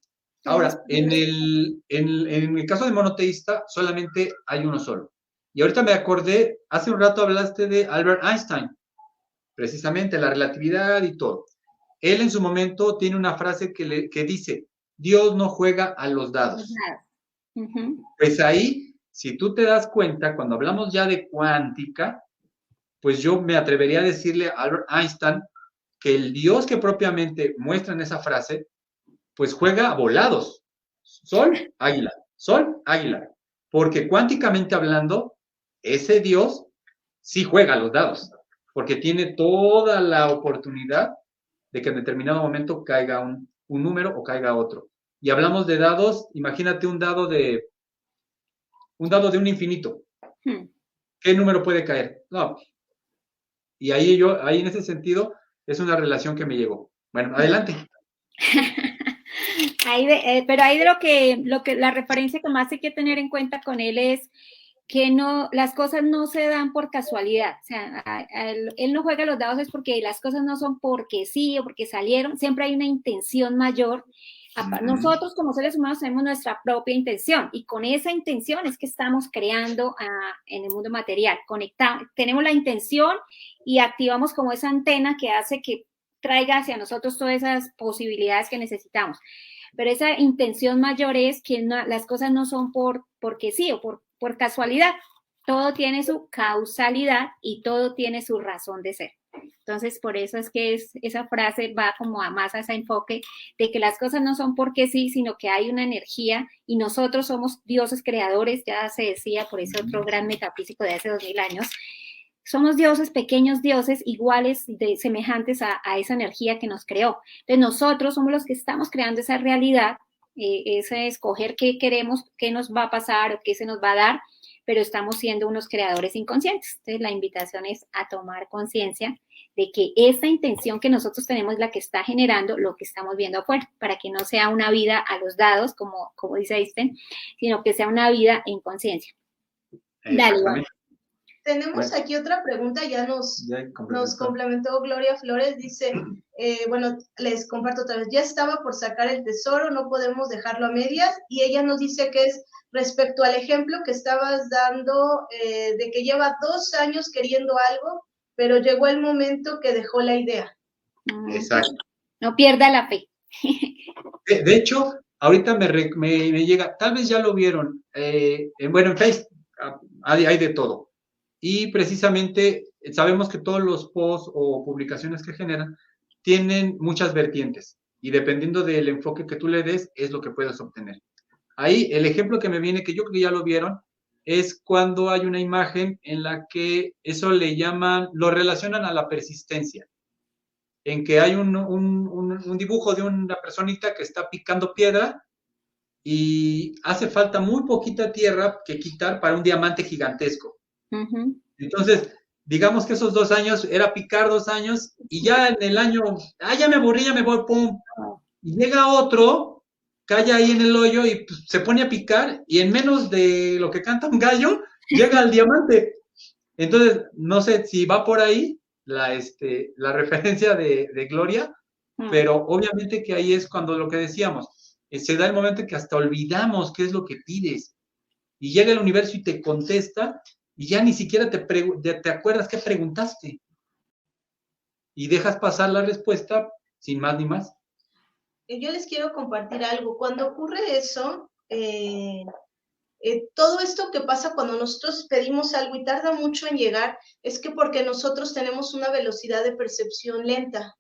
Ahora, en el caso de monoteísta, solamente hay uno solo. Y ahorita me acordé, hace un rato hablaste de Albert Einstein, precisamente la relatividad y todo. Él en su momento tiene una frase que dice, Dios no juega a los dados. Pues ahí, si tú te das cuenta, cuando hablamos ya de cuántica, pues yo me atrevería a decirle a Albert Einstein que el Dios que propiamente muestra en esa frase, pues juega a volados. Sol, águila, sol, águila. Porque cuánticamente hablando, ese Dios sí juega a los dados, porque tiene toda la oportunidad de que en determinado momento caiga un número o caiga otro. Y hablamos de dados, imagínate un dado de un infinito. ¿Qué número puede caer? No. Y ahí en ese sentido, es una relación que me llegó. Bueno, adelante. Pero ahí de lo que la referencia que más hay que tener en cuenta con él es que las cosas no se dan por casualidad. O sea, él no juega los dados es porque las cosas no son porque sí o porque salieron. Siempre hay una intención mayor. Nosotros como seres humanos tenemos nuestra propia intención y con esa intención es que estamos creando en el mundo material. Tenemos la intención y activamos como esa antena que hace que traiga hacia nosotros todas esas posibilidades que necesitamos. Pero esa intención mayor es que las cosas no son porque sí o por casualidad. Todo tiene su causalidad y todo tiene su razón de ser. Entonces, por eso es que esa frase va como más a ese enfoque de que las cosas no son porque sí, sino que hay una energía y nosotros somos dioses creadores, ya se decía por ese otro gran metafísico de hace 2000 años. Somos dioses, pequeños dioses, iguales, semejantes a esa energía que nos creó. Entonces, nosotros somos los que estamos creando esa realidad, ese escoger qué queremos, qué nos va a pasar o qué se nos va a dar, pero estamos siendo unos creadores inconscientes. Entonces, la invitación es a tomar conciencia de que esa intención que nosotros tenemos es la que está generando lo que estamos viendo afuera, para que no sea una vida a los dados, como dice Einstein, sino que sea una vida en conciencia. Dale, Iván. Tenemos aquí otra pregunta, ya nos complementó Gloria Flores, dice, bueno, les comparto otra vez, ya estaba por sacar el tesoro, no podemos dejarlo a medias, y ella nos dice que es respecto al ejemplo que estabas dando, de que lleva 2 años queriendo algo, pero llegó el momento que dejó la idea. Exacto. No pierda la fe. De hecho, ahorita me llega, tal vez ya lo vieron, bueno, en Facebook hay de todo. Y precisamente sabemos que todos los posts o publicaciones que generan tienen muchas vertientes y dependiendo del enfoque que tú le des es lo que puedes obtener. Ahí el ejemplo que me viene, que yo creo que ya lo vieron, es cuando hay una imagen en la que eso le llaman, lo relacionan a la persistencia, en que hay un dibujo de una personita que está picando piedra y hace falta muy poquita tierra que quitar para un diamante gigantesco. Uh-huh. Entonces, digamos que esos 2 años era picar 2 años y ya en el año, ya me aburrí, ya me voy, pum. Y llega otro, cae ahí en el hoyo y pues, se pone a picar y en menos de lo que canta un gallo, llega al diamante. Entonces, no sé si va por ahí la referencia de Gloria, pero obviamente que ahí es cuando lo que decíamos, se da el momento en que hasta olvidamos qué es lo que pides y llega el universo y te contesta y ya ni siquiera te acuerdas qué preguntaste y dejas pasar la respuesta sin más ni más. Yo les quiero compartir algo. Cuando ocurre eso, todo esto que pasa cuando nosotros pedimos algo y tarda mucho en llegar, es que porque nosotros tenemos una velocidad de percepción lenta,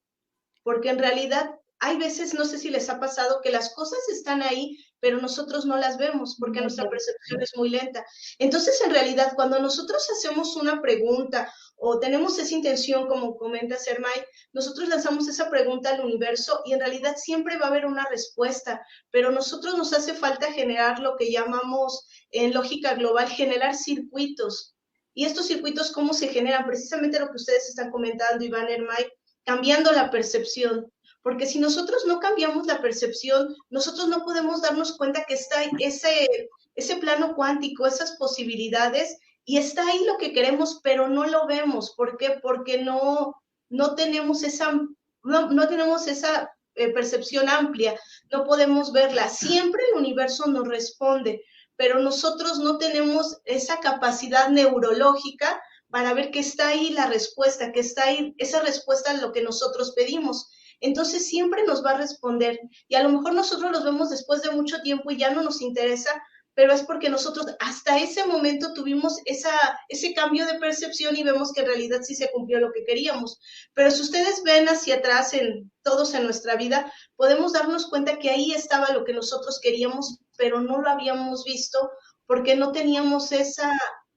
porque en realidad hay veces, no sé si les ha pasado, que las cosas están ahí, pero nosotros no las vemos porque nuestra percepción es muy lenta. Entonces, en realidad, cuando nosotros hacemos una pregunta o tenemos esa intención, como comenta Sermay, nosotros lanzamos esa pregunta al universo y en realidad siempre va a haber una respuesta, pero nosotros nos hace falta generar lo que llamamos en lógica global, generar circuitos. Y estos circuitos, ¿cómo se generan? Precisamente lo que ustedes están comentando, Iván, Hermay, cambiando la percepción, porque si nosotros no cambiamos la percepción, nosotros no podemos darnos cuenta que está ese plano cuántico, esas posibilidades, y está ahí lo que queremos, pero no lo vemos. ¿Por qué? Porque no tenemos esa percepción amplia, no podemos verla. Siempre el universo nos responde, pero nosotros no tenemos esa capacidad neurológica para ver que está ahí la respuesta, que está ahí esa respuesta a lo que nosotros pedimos. Entonces siempre nos va a responder y a lo mejor nosotros los vemos después de mucho tiempo y ya no nos interesa, pero es porque nosotros hasta ese momento tuvimos ese cambio de percepción y vemos que en realidad sí se cumplió lo que queríamos. Pero si ustedes ven hacia atrás todos en nuestra vida, podemos darnos cuenta que ahí estaba lo que nosotros queríamos, pero no lo habíamos visto porque no teníamos esa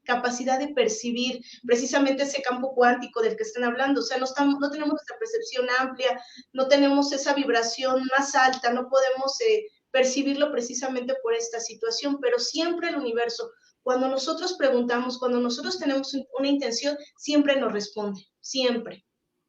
capacidad de percibir precisamente ese campo cuántico del que están hablando. O sea, no tenemos nuestra percepción amplia, no tenemos esa vibración más alta, no podemos percibirlo precisamente por esta situación, pero siempre el universo, cuando nosotros preguntamos, cuando nosotros tenemos una intención, siempre nos responde, siempre.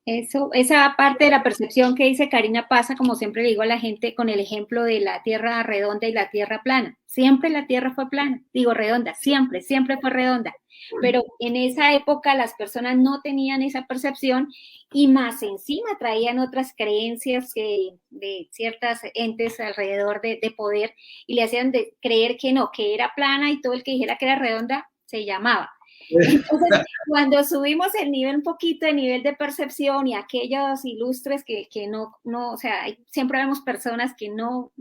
Eso, esa parte de la percepción que dice Karina pasa, como siempre le digo a la gente, con el ejemplo de la tierra redonda y la tierra plana. Siempre la tierra fue plana, digo redonda, siempre fue redonda. Pero en esa época las personas no tenían esa percepción y más encima traían otras creencias de ciertas entes alrededor de poder y le hacían creer que no, que era plana y todo el que dijera que era redonda se llamaba. Entonces, cuando subimos el nivel, un poquito de nivel de percepción y aquellos ilustres que no, o sea, siempre vemos personas que no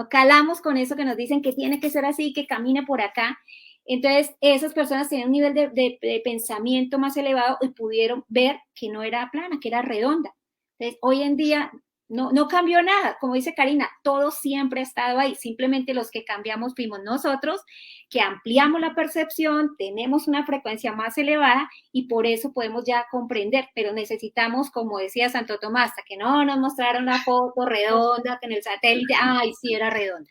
calamos con eso que nos dicen que tiene que ser así, que camine por acá. Entonces, esas personas tenían un nivel de pensamiento más elevado y pudieron ver que no era plana, que era redonda. Entonces, hoy en día no cambió nada. Como dice Karina, todo siempre ha estado ahí. Simplemente los que cambiamos fuimos nosotros, que ampliamos la percepción, tenemos una frecuencia más elevada y por eso podemos ya comprender. Pero necesitamos, como decía Santo Tomás, hasta que no nos mostraron la foto redonda, que en el satélite, ay, sí era redonda.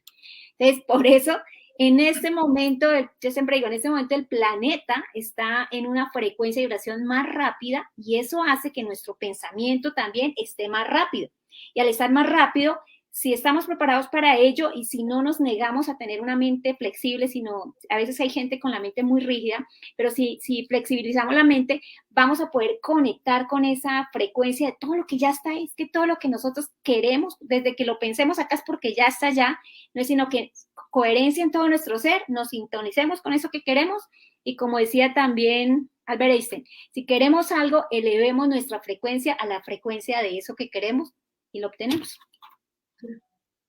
Entonces, por eso, en este momento, yo siempre digo, en este momento el planeta está en una frecuencia de vibración más rápida y eso hace que nuestro pensamiento también esté más rápido. Y al estar más rápido, si estamos preparados para ello y si no nos negamos a tener una mente flexible, sino a veces hay gente con la mente muy rígida, pero si flexibilizamos la mente, vamos a poder conectar con esa frecuencia de todo lo que ya está ahí. Es que todo lo que nosotros queremos, desde que lo pensemos acá es porque ya está allá, no es sino que coherencia en todo nuestro ser, nos sintonicemos con eso que queremos y como decía también Albert Einstein, si queremos algo, elevemos nuestra frecuencia a la frecuencia de eso que queremos y lo obtenemos.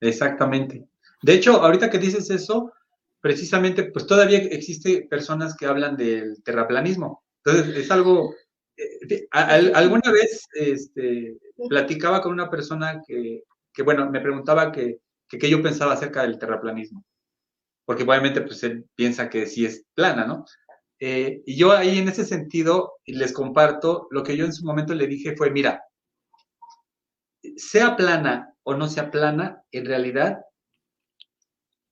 Exactamente. De hecho, ahorita que dices eso, precisamente, pues todavía existe personas que hablan del terraplanismo. Entonces, es algo, alguna vez platicaba con una persona que bueno, me preguntaba que yo pensaba acerca del terraplanismo. Porque obviamente, pues él piensa que sí es plana, ¿no? Y yo ahí en ese sentido les comparto, lo que yo en su momento le dije fue, mira, sea plana o no sea plana, en realidad,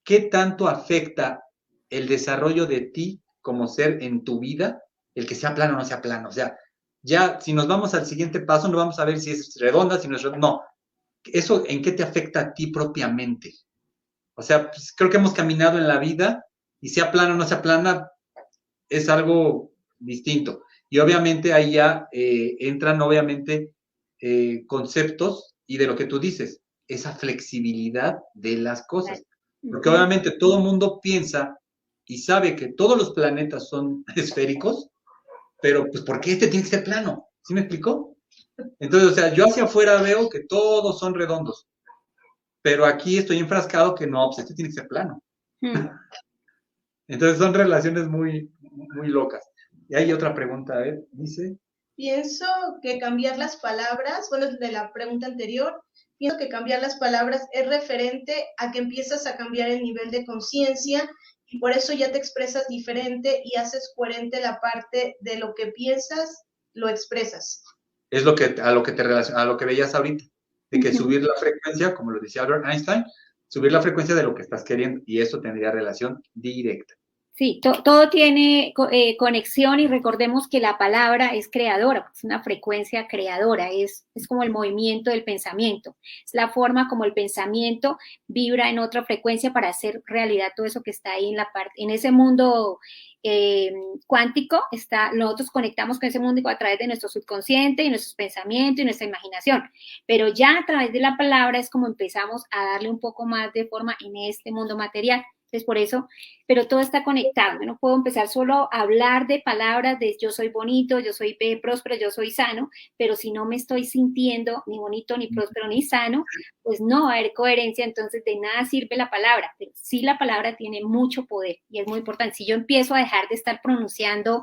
¿qué tanto afecta el desarrollo de ti como ser en tu vida, el que sea plano o no sea plano? O sea, ya si nos vamos al siguiente paso, no vamos a ver si es redonda, si no es redonda, no. ¿Eso en qué te afecta a ti propiamente? O sea, pues, creo que hemos caminado en la vida y sea plana o no sea plana, es algo distinto. Y obviamente ahí ya entran obviamente conceptos y de lo que tú dices, esa flexibilidad de las cosas. Porque obviamente todo el mundo piensa y sabe que todos los planetas son esféricos, pero pues ¿por qué este tiene que ser plano? ¿Sí me explicó? Entonces, o sea, yo hacia afuera veo que todos son redondos, pero aquí estoy enfrascado que no, pues este tiene que ser plano. Entonces son relaciones muy, muy locas. Y hay otra pregunta, dice. Pienso que cambiar las palabras, bueno, de la pregunta anterior, pienso que cambiar las palabras es referente a que empiezas a cambiar el nivel de conciencia y por eso ya te expresas diferente y haces coherente la parte de lo que piensas, lo expresas. Es lo que, a lo que veías ahorita, de que subir la frecuencia, como lo decía Albert Einstein, subir la frecuencia de lo que estás queriendo y eso tendría relación directa. Sí, todo tiene conexión y recordemos que la palabra es creadora, es una frecuencia creadora, es como el movimiento del pensamiento, es la forma como el pensamiento vibra en otra frecuencia para hacer realidad todo eso que está ahí en ese mundo cuántico, nosotros conectamos con ese mundo a través de nuestro subconsciente y nuestros pensamientos y nuestra imaginación, pero ya a través de la palabra es como empezamos a darle un poco más de forma en este mundo material. Entonces, por eso, pero todo está conectado. Yo no puedo empezar solo a hablar de palabras de yo soy bonito, yo soy próspero, yo soy sano, pero si no me estoy sintiendo ni bonito, ni próspero, ni sano, pues no va a haber coherencia, entonces de nada sirve la palabra. Pero sí la palabra tiene mucho poder y es muy importante. Si yo empiezo a dejar de estar pronunciando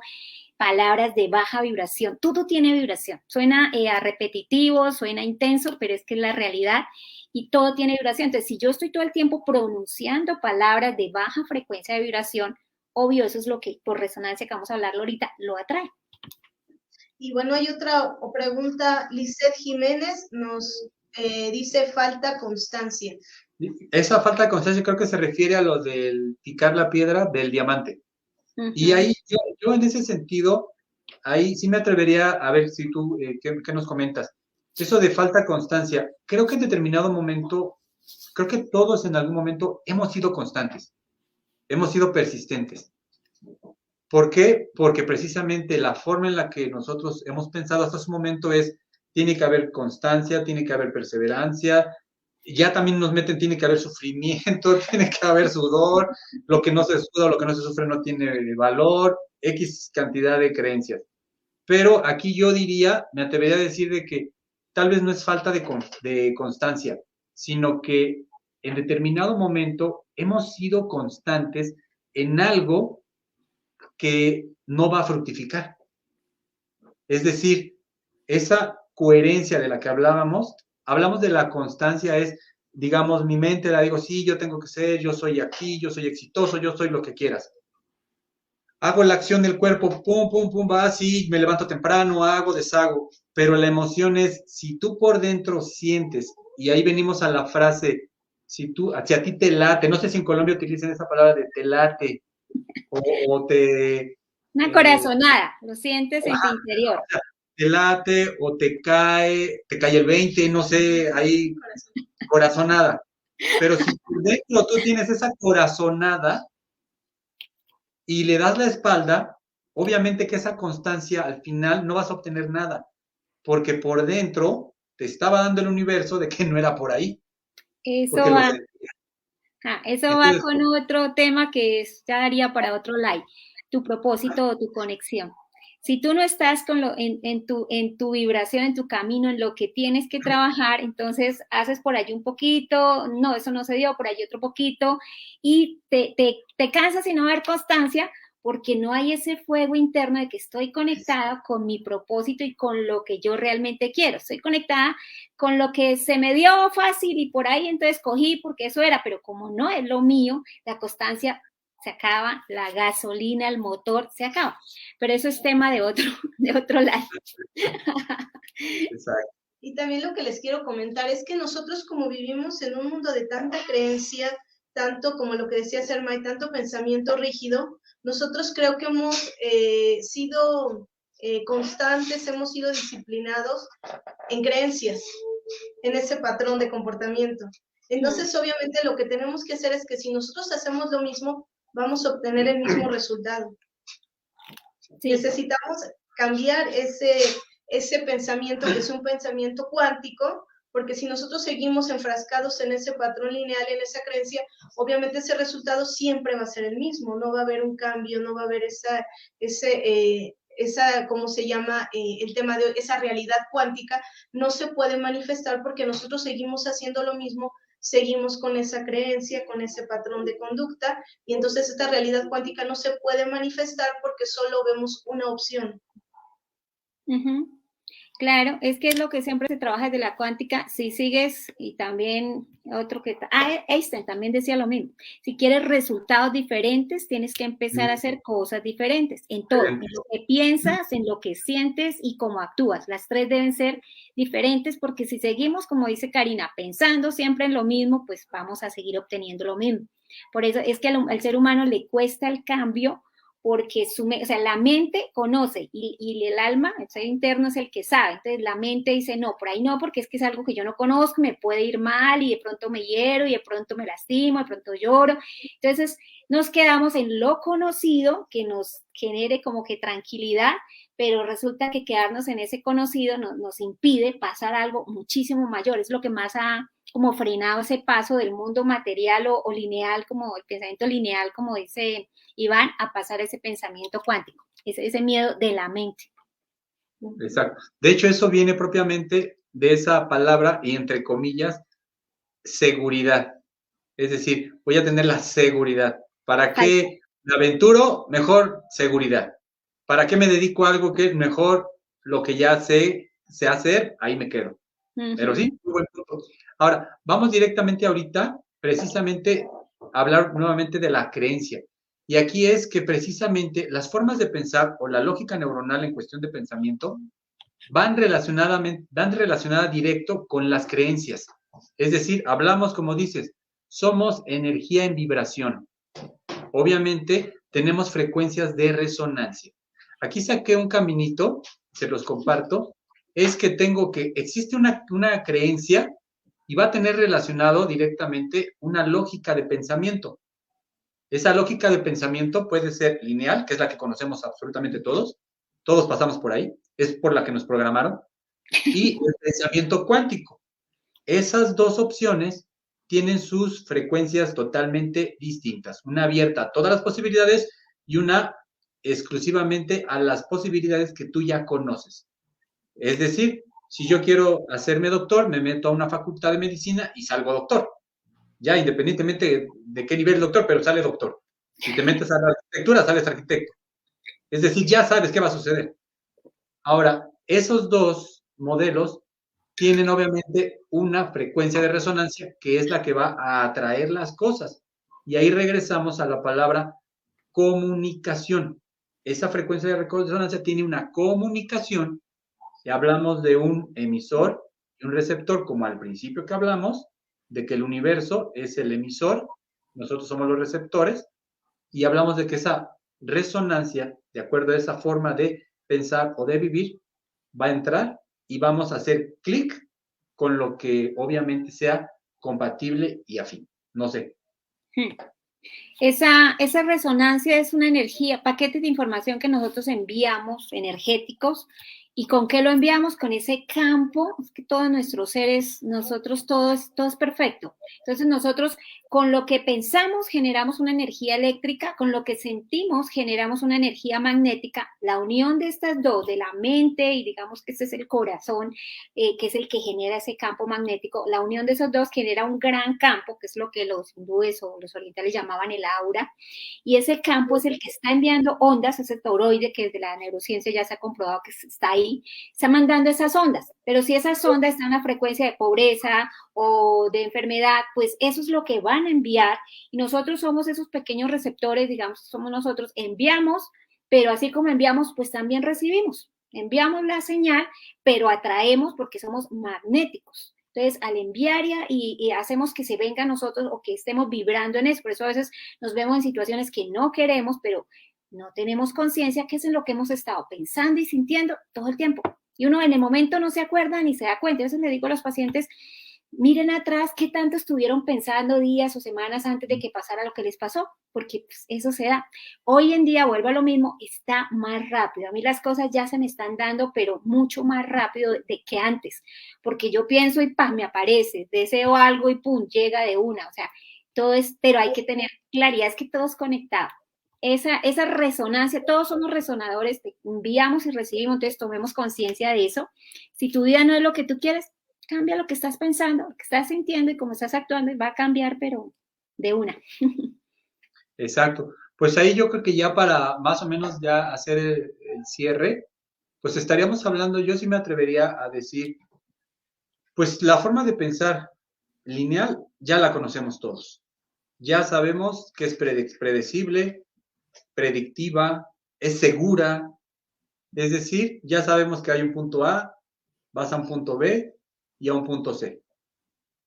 palabras de baja vibración, todo tiene vibración. Suena repetitivo, suena intenso, pero es que es la realidad. Y todo tiene vibración. Entonces, si yo estoy todo el tiempo pronunciando palabras de baja frecuencia de vibración, obvio, eso es lo que, por resonancia que vamos a hablarlo ahorita, lo atrae. Y bueno, hay otra pregunta. Lisette Jiménez nos dice falta constancia. Esa falta de constancia creo que se refiere a lo del picar la piedra del diamante. Y ahí, yo en ese sentido, ahí sí me atrevería a ver si tú, ¿qué nos comentas? Eso de falta de constancia, creo que en determinado momento, creo que todos en algún momento hemos sido constantes, hemos sido persistentes. ¿Por qué? Porque precisamente la forma en la que nosotros hemos pensado hasta ese momento es, tiene que haber constancia, tiene que haber perseverancia, ya también nos meten, tiene que haber sufrimiento, tiene que haber sudor, lo que no se suda, lo que no se sufre no tiene valor, X cantidad de creencias. Pero aquí yo diría, me atrevería a decir de que tal vez no es falta de constancia, sino que en determinado momento hemos sido constantes en algo que no va a fructificar. Es decir, esa coherencia de la que hablamos de la constancia es, digamos, mi mente la digo, sí, yo tengo que ser, yo soy aquí, yo soy exitoso, yo soy lo que quieras. Hago la acción del cuerpo, pum, pum, pum, va así, me levanto temprano, hago, deshago, pero la emoción es, si tú por dentro sientes, y ahí venimos a la frase, si a ti te late, no sé si en Colombia utilizan esa palabra de te late, o te... Una corazonada, lo sientes en tu interior. te late o te cae el 20, no sé, ahí corazonada. Pero si por dentro tú tienes esa corazonada y le das la espalda, obviamente que esa constancia al final no vas a obtener nada, porque por dentro te estaba dando el universo de que no era por ahí. Eso va. Eso va con otro tema que ya daría para otro live, tu propósito o tu conexión. Si tú no estás en tu vibración, en tu camino, en lo que tienes que trabajar, entonces haces por allí un poquito, no, eso no se dio, por allí otro poquito, y te cansas y no va a haber constancia, porque no hay ese fuego interno de que estoy conectada con mi propósito y con lo que yo realmente quiero. Estoy conectada con lo que se me dio fácil y por ahí entonces cogí porque eso era, pero como no es lo mío, la constancia se acaba, la gasolina, el motor se acaba. Pero eso es tema de otro lado. Exacto. Y también lo que les quiero comentar es que nosotros como vivimos en un mundo de tanta creencia, tanto como lo que decía Sermay, tanto pensamiento rígido, nosotros creo que hemos sido constantes, hemos sido disciplinados en creencias, en ese patrón de comportamiento. Entonces, obviamente, lo que tenemos que hacer es que si nosotros hacemos lo mismo, vamos a obtener el mismo resultado. Sí. Necesitamos cambiar ese pensamiento, que es un pensamiento cuántico, porque si nosotros seguimos enfrascados en ese patrón lineal, en esa creencia, obviamente ese resultado siempre va a ser el mismo, no va a haber un cambio, no va a haber esa, ¿cómo se llama? El tema de esa realidad cuántica no se puede manifestar porque nosotros seguimos haciendo lo mismo, seguimos con esa creencia, con ese patrón de conducta, y entonces esta realidad cuántica no se puede manifestar porque solo vemos una opción. Claro, es que es lo que siempre se trabaja desde la cuántica. Si sigues, y también otro que... Einstein también decía lo mismo. Si quieres resultados diferentes, tienes que empezar a hacer cosas diferentes. En todo, en lo que piensas, en lo que sientes y cómo actúas. Las tres deben ser diferentes porque si seguimos, como dice Karina, pensando siempre en lo mismo, pues vamos a seguir obteniendo lo mismo. Por eso es que al ser humano le cuesta el cambio, porque la mente conoce y el alma, el ser interno es el que sabe. Entonces la mente dice, no, por ahí no, porque es que es algo que yo no conozco, me puede ir mal y de pronto me hiero y de pronto me lastimo, de pronto lloro. Entonces nos quedamos en lo conocido que nos genere como que tranquilidad, pero resulta que quedarnos en ese conocido nos impide pasar algo muchísimo mayor. Es lo que más ha como frenado ese paso del mundo material o lineal, como el pensamiento lineal, como dice Iván, a pasar ese pensamiento cuántico, ese miedo de la mente. Exacto. De hecho, eso viene propiamente de esa palabra, y entre comillas, seguridad. Es decir, voy a tener la seguridad. ¿Para qué me aventuro? Mejor seguridad. ¿Para qué me dedico a algo que es mejor lo que ya sé hacer? Ahí me quedo. Pero sí, muy buen punto. Ahora, vamos directamente ahorita, precisamente, a hablar nuevamente de la creencia. Y aquí es que precisamente las formas de pensar o la lógica neuronal en cuestión de pensamiento van relacionada directo con las creencias. Es decir, hablamos, como dices, somos energía en vibración. Obviamente, tenemos frecuencias de resonancia. Aquí saqué un caminito, se los comparto, es que existe una creencia y va a tener relacionado directamente una lógica de pensamiento. Esa lógica de pensamiento puede ser lineal, que es la que conocemos absolutamente todos pasamos por ahí, es por la que nos programaron, y el pensamiento cuántico. Esas dos opciones tienen sus frecuencias totalmente distintas, una abierta a todas las posibilidades y una exclusivamente a las posibilidades que tú ya conoces. Es decir, si yo quiero hacerme doctor, me meto a una facultad de medicina y salgo doctor. Ya independientemente de qué nivel doctor, pero sale doctor. Si te metes a la arquitectura, sales arquitecto. Es decir, ya sabes qué va a suceder. Ahora, esos dos modelos tienen obviamente una frecuencia de resonancia que es la que va a atraer las cosas. Y ahí regresamos a la palabra comunicación. Esa frecuencia de resonancia tiene una comunicación. Y hablamos de un emisor y un receptor, como al principio que hablamos, de que el universo es el emisor, nosotros somos los receptores, y hablamos de que esa resonancia, de acuerdo a esa forma de pensar o de vivir, va a entrar y vamos a hacer clic con lo que obviamente sea compatible y afín. No sé. Esa resonancia es una energía, paquetes de información que nosotros enviamos, energéticos. ¿Y con qué lo enviamos? Con ese campo, es que todos nuestros seres, nosotros todo es perfecto. Entonces nosotros con lo que pensamos generamos una energía eléctrica, con lo que sentimos generamos una energía magnética. La unión de estas dos, de la mente y digamos que este es el corazón, que es el que genera ese campo magnético, la unión de esos dos genera un gran campo, que es lo que los hindúes o los orientales llamaban el aura, y ese campo es el que está enviando ondas, ese toroide que desde la neurociencia ya se ha comprobado que está ahí, está mandando esas ondas, pero si esas ondas están en una frecuencia de pobreza o de enfermedad, pues eso es lo que van a enviar, y nosotros somos esos pequeños receptores, digamos, somos nosotros, enviamos, pero así como enviamos, pues también recibimos, enviamos la señal, pero atraemos porque somos magnéticos. Entonces, al enviar y hacemos que se venga a nosotros o que estemos vibrando en eso, por eso a veces nos vemos en situaciones que no queremos, pero no tenemos conciencia que es en lo que hemos estado pensando y sintiendo todo el tiempo. Y uno en el momento no se acuerda ni se da cuenta. A veces le digo a los pacientes, miren atrás qué tanto estuvieron pensando días o semanas antes de que pasara lo que les pasó, porque pues, eso se da. Hoy en día, vuelvo a lo mismo, está más rápido. A mí las cosas ya se me están dando, pero mucho más rápido de que antes, porque yo pienso y ¡pam! Me aparece, deseo algo y ¡pum! Llega de una. O sea, todo es, pero hay que tener claridad, es que todo es conectado. Esa resonancia, todos somos resonadores, enviamos y recibimos, entonces tomemos conciencia de eso. Si tu vida no es lo que tú quieres, cambia lo que estás pensando, lo que estás sintiendo y cómo estás actuando, y va a cambiar, pero de una. Exacto. Pues ahí yo creo que ya para más o menos ya hacer el cierre, pues estaríamos hablando, yo sí me atrevería a decir, pues la forma de pensar lineal ya la conocemos todos. Ya sabemos que es predecible, predictiva, es segura, es decir, ya sabemos que hay un punto A, vas a un punto B y a un punto C.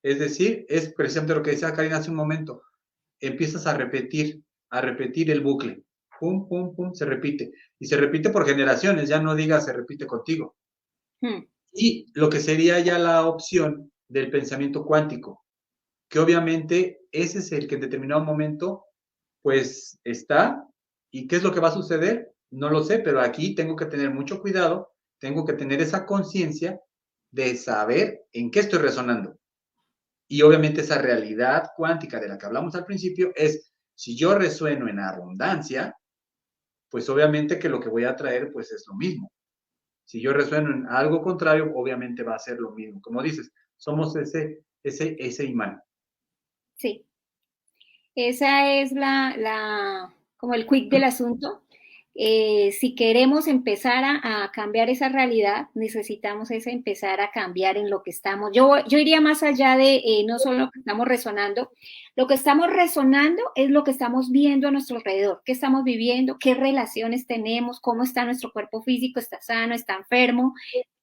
Es decir, es precisamente lo que decía Karina hace un momento, empiezas a repetir el bucle, pum, pum, pum, se repite, y se repite por generaciones, ya no digas se repite contigo. Y lo que sería ya la opción del pensamiento cuántico, que obviamente ese es el que en determinado momento, pues está. ¿Y qué es lo que va a suceder? No lo sé, pero aquí tengo que tener mucho cuidado, tengo que tener esa conciencia de saber en qué estoy resonando. Y obviamente esa realidad cuántica de la que hablamos al principio es, si yo resueno en abundancia, pues obviamente que lo que voy a traer pues es lo mismo. Si yo resueno en algo contrario, obviamente va a ser lo mismo. Como dices, somos ese imán. Sí. Esa es como el quick del asunto. Si queremos empezar a cambiar esa realidad, necesitamos empezar a cambiar en lo que estamos. Yo iría más allá de no solo lo que estamos resonando. Lo que estamos resonando es lo que estamos viendo a nuestro alrededor, qué estamos viviendo, qué relaciones tenemos, cómo está nuestro cuerpo físico, está sano, está enfermo,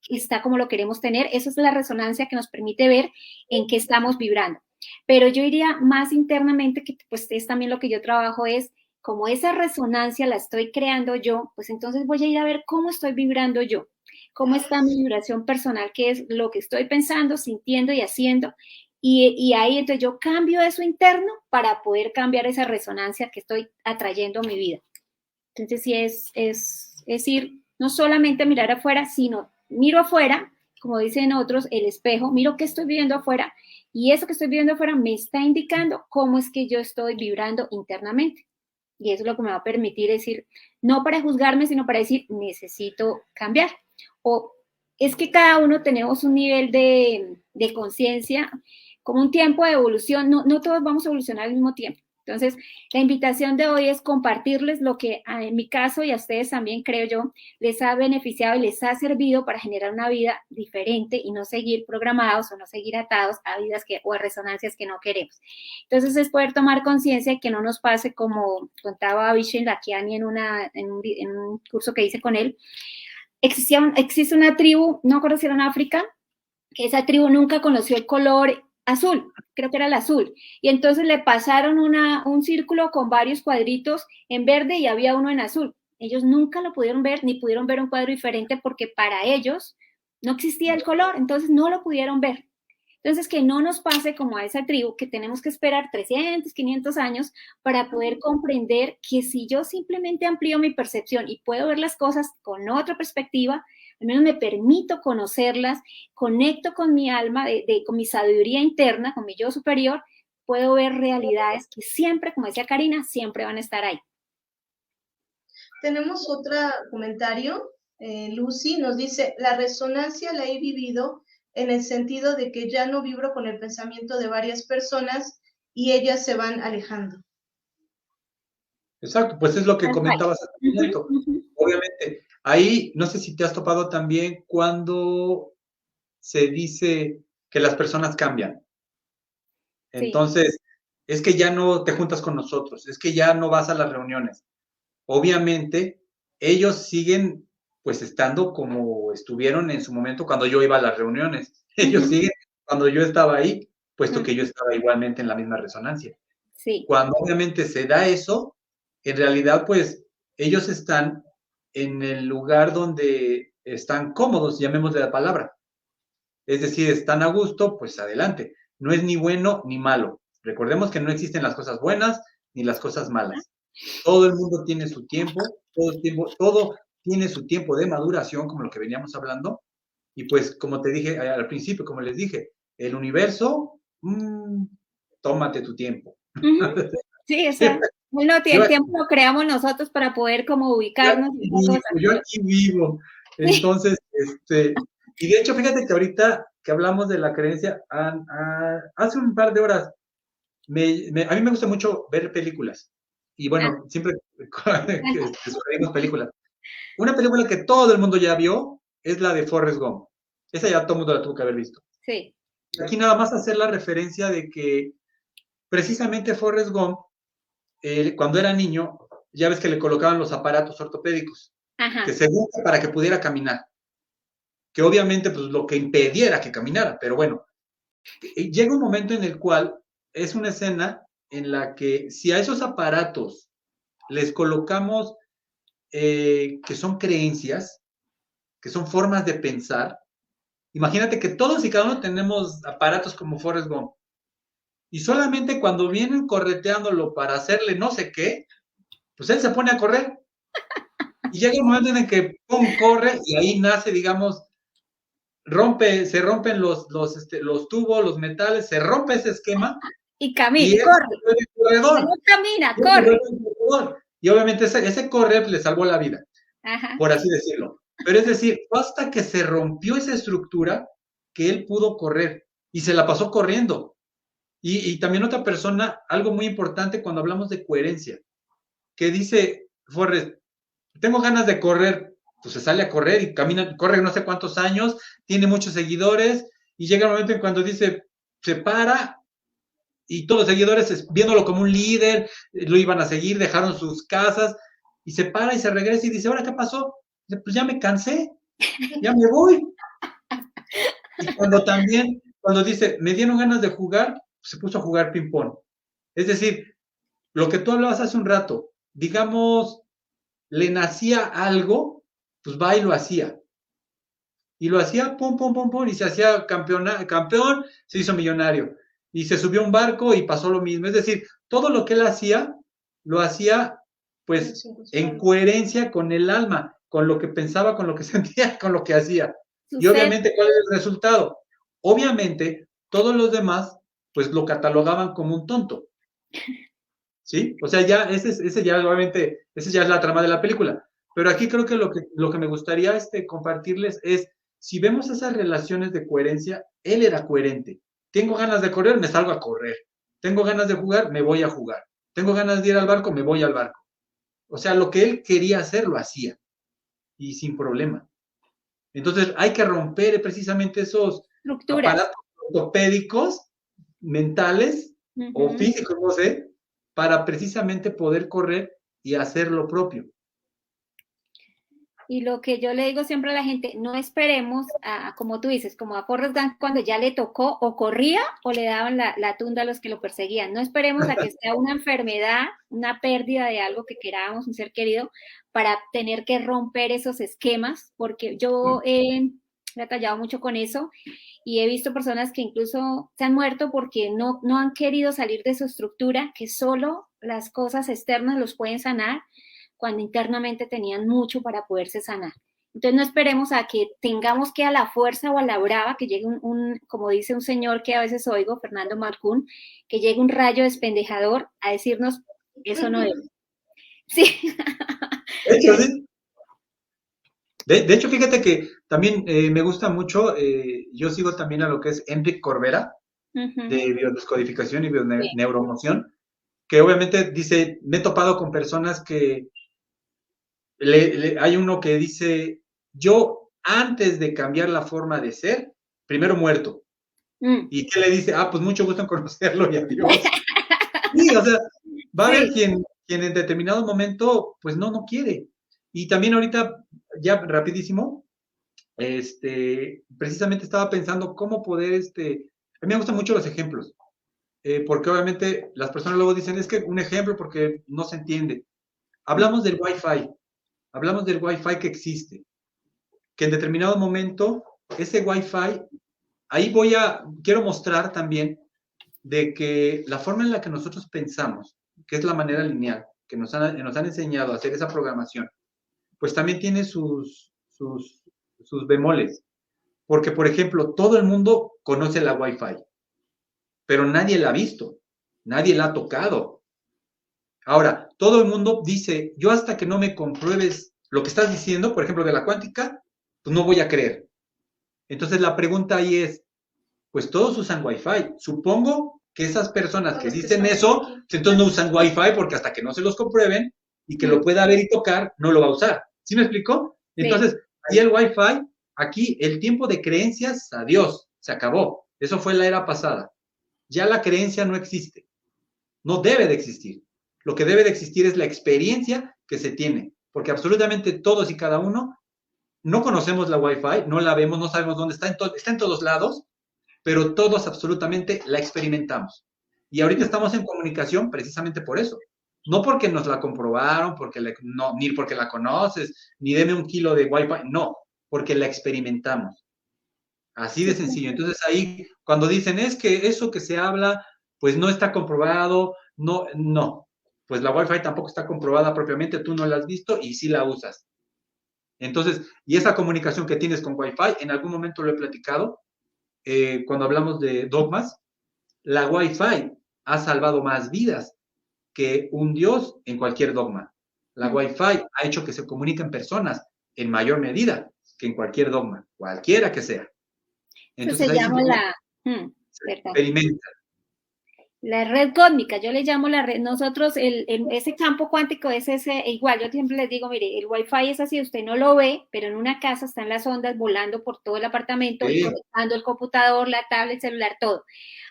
está como lo queremos tener. Esa es la resonancia que nos permite ver en qué estamos vibrando. Pero yo iría más internamente, que pues es también lo que yo trabajo, es como esa resonancia la estoy creando yo, pues entonces voy a ir a ver cómo estoy vibrando yo, cómo está mi vibración personal, qué es lo que estoy pensando, sintiendo y haciendo, y ahí entonces yo cambio eso interno para poder cambiar esa resonancia que estoy atrayendo a mi vida. Entonces sí es ir no solamente a mirar afuera, sino miro afuera, como dicen otros, el espejo, miro qué estoy viviendo afuera, y eso que estoy viviendo afuera me está indicando cómo es que yo estoy vibrando internamente. Y eso es lo que me va a permitir decir, no para juzgarme, sino para decir, necesito cambiar. O es que cada uno tenemos un nivel de conciencia, como un tiempo de evolución, no todos vamos a evolucionar al mismo tiempo. Entonces, la invitación de hoy es compartirles lo que en mi caso y a ustedes también, creo yo, les ha beneficiado y les ha servido para generar una vida diferente y no seguir programados o no seguir atados a vidas o a resonancias que no queremos. Entonces, es poder tomar conciencia y que no nos pase como contaba Vishen Lakhiani en un curso que hice con él. Existe una tribu, no recuerdo si era en África, que esa tribu nunca conoció el color azul, creo que era el azul, y entonces le pasaron un círculo con varios cuadritos en verde y había uno en azul. Ellos nunca lo pudieron ver, ni pudieron ver un cuadro diferente porque para ellos no existía el color, entonces no lo pudieron ver. Entonces, que no nos pase como a esa tribu, que tenemos que esperar 300, 500 años para poder comprender que si yo simplemente amplío mi percepción y puedo ver las cosas con otra perspectiva, al menos me permito conocerlas, conecto con mi alma, con mi sabiduría interna, con mi yo superior, puedo ver realidades que siempre, como decía Karina, siempre van a estar ahí. Tenemos otro comentario. Lucy nos dice, la resonancia la he vivido en el sentido de que ya no vibro con el pensamiento de varias personas y ellas se van alejando. Exacto, pues es lo que comentabas hace un momento. Obviamente, ahí no sé si te has topado también cuando se dice que las personas cambian. Entonces, es que ya no te juntas con nosotros, es que ya no vas a las reuniones. Obviamente, ellos siguen pues estando como estuvieron en su momento cuando yo iba a las reuniones. Ellos siguen cuando yo estaba ahí, puesto que yo estaba igualmente en la misma resonancia. Sí. Cuando obviamente se da eso, en realidad pues ellos están en el lugar donde están cómodos, llamémosle la palabra. Es decir, están a gusto, pues adelante. No es ni bueno ni malo. Recordemos que no existen las cosas buenas ni las cosas malas. Todo el mundo tiene su tiempo, todo tiene su tiempo de maduración, como lo que veníamos hablando. Y pues, como te dije al principio, como les dije, el universo, tómate tu tiempo. Sí, o sea, bueno, el tiempo lo creamos nosotros para poder como ubicarnos. Yo aquí vivo. Entonces, y de hecho, fíjate que ahorita que hablamos de la creencia, hace un par de horas, a mí me gusta mucho ver películas. Y bueno, siempre sugerimos películas. Una película que todo el mundo ya vio es la de Forrest Gump. Esa ya todo el mundo la tuvo que haber visto. Sí. Aquí nada más hacer la referencia de que precisamente Forrest Gump, cuando era niño, ya ves que le colocaban los aparatos ortopédicos, que según para que pudiera caminar, que obviamente pues lo que impidiera que caminara, pero bueno, llega un momento en el cual es una escena en la que si a esos aparatos les colocamos que son creencias, que son formas de pensar, imagínate que todos y cada uno tenemos aparatos como Forrest Gump, y solamente cuando vienen correteándolo para hacerle no sé qué, pues él se pone a correr, y llega un momento en el que pum, corre, y ahí nace, digamos, se rompen los tubos, los metales, se rompe ese esquema, y camina, corre. No camina, corre. Y obviamente ese correr le salvó la vida, por así decirlo. Pero es decir, hasta que se rompió esa estructura que él pudo correr y se la pasó corriendo. Y también otra persona, algo muy importante cuando hablamos de coherencia, que dice Forrest, tengo ganas de correr, pues se sale a correr y camina, corre no sé cuántos años, tiene muchos seguidores y llega el momento en cuando dice, se para y todos los seguidores viéndolo como un líder, lo iban a seguir, dejaron sus casas y se para y se regresa y dice, ¿ahora qué pasó? Dice, pues ya me cansé, ya me voy. Y cuando dice, me dieron ganas de jugar, se puso a jugar ping-pong. Es decir, lo que tú hablabas hace un rato, digamos, le nacía algo, pues va y lo hacía. Y lo hacía, pum, pum, pum, pum, y se hacía campeón, se hizo millonario. Y se subió a un barco y pasó lo mismo. Es decir, todo lo que él hacía, lo hacía pues en coherencia con el alma, con lo que pensaba, con lo que sentía, con lo que hacía. Y obviamente, ¿cuál es el resultado? Obviamente, todos los demás pues lo catalogaban como un tonto. ¿Sí? O sea, ya ese ya obviamente, esa ya es la trama de la película. Pero aquí creo que lo que me gustaría compartirles es, si vemos esas relaciones de coherencia, él era coherente. Tengo ganas de correr, me salgo a correr. Tengo ganas de jugar, me voy a jugar. Tengo ganas de ir al barco, me voy al barco. O sea, lo que él quería hacer, lo hacía. Y sin problema. Entonces, hay que romper precisamente esos aparatos ortopédicos, mentales o físicos, no sé, para precisamente poder correr y hacer lo propio. Y lo que yo le digo siempre a la gente, no esperemos a como tú dices, como a Forrest Gump cuando ya le tocó o corría o le daban la tunda a los que lo perseguían. No esperemos a que sea una enfermedad, una pérdida de algo que querábamos, un ser querido, para tener que romper esos esquemas, porque yo he batallado mucho con eso y he visto personas que incluso se han muerto porque no han querido salir de su estructura, que solo las cosas externas los pueden sanar, cuando internamente tenían mucho para poderse sanar. Entonces no esperemos a que tengamos que a la fuerza o a la brava, que llegue como dice un señor que a veces oigo, Fernando Marcún, que llegue un rayo despendejador a decirnos, eso no es. Sí. De hecho, sí. De hecho, fíjate que también me gusta mucho, yo sigo también a lo que es Enric Corbera, de biodescodificación y neuroemoción, que obviamente dice, me he topado con personas que hay uno que dice, yo antes de cambiar la forma de ser, primero muerto. ¿Y qué le dice? Pues mucho gusto en conocerlo y adiós. Sí, o sea, va a haber quien en determinado momento, pues no quiere. Y también ahorita, ya rapidísimo, precisamente estaba pensando cómo poder, a mí me gustan mucho los ejemplos, porque obviamente las personas luego dicen, es que un ejemplo porque no se entiende. Hablamos del Wi-Fi que existe, que en determinado momento, ese Wi-Fi, ahí quiero mostrar también de que la forma en la que nosotros pensamos, que es la manera lineal, que nos han enseñado a hacer esa programación, pues también tiene sus bemoles. Porque, por ejemplo, todo el mundo conoce la Wi-Fi, pero nadie la ha visto, nadie la ha tocado. Ahora, todo el mundo dice, yo hasta que no me compruebes lo que estás diciendo, por ejemplo, de la cuántica, pues no voy a creer. Entonces la pregunta ahí es, pues todos usan Wi-Fi. Supongo que esas personas que dicen eso, entonces no usan Wi-Fi porque hasta que no se los comprueben y que lo pueda ver y tocar, no lo va a usar. ¿Sí me explico? Entonces, ahí el Wi-Fi, aquí el tiempo de creencias, adiós, se acabó. Eso fue la era pasada. Ya la creencia no existe. No debe de existir. Lo que debe de existir es la experiencia que se tiene, porque absolutamente todos y cada uno no conocemos la Wi-Fi, no la vemos, no sabemos dónde está, está en todos lados, pero todos absolutamente la experimentamos. Y ahorita estamos en comunicación precisamente por eso. No porque nos la comprobaron, ni porque la conoces, ni deme un kilo de Wi-Fi, no, porque la experimentamos. Así de sencillo. Entonces ahí, cuando dicen, es que eso que se habla, pues no está comprobado, no. Pues la Wi-Fi tampoco está comprobada propiamente, tú no la has visto y sí la usas. Entonces, y esa comunicación que tienes con Wi-Fi, en algún momento lo he platicado, cuando hablamos de dogmas, la Wi-Fi ha salvado más vidas que un Dios en cualquier dogma. La Wi-Fi ha hecho que se comuniquen personas en mayor medida que en cualquier dogma, cualquiera que sea. Entonces, se llama se experimenta. La red cósmica, yo le llamo la red, nosotros, ese campo cuántico es ese, igual, yo siempre les digo, mire, el Wi-Fi es así, usted no lo ve, pero en una casa están las ondas volando por todo el apartamento, y conectando el computador, la tablet, el celular, todo.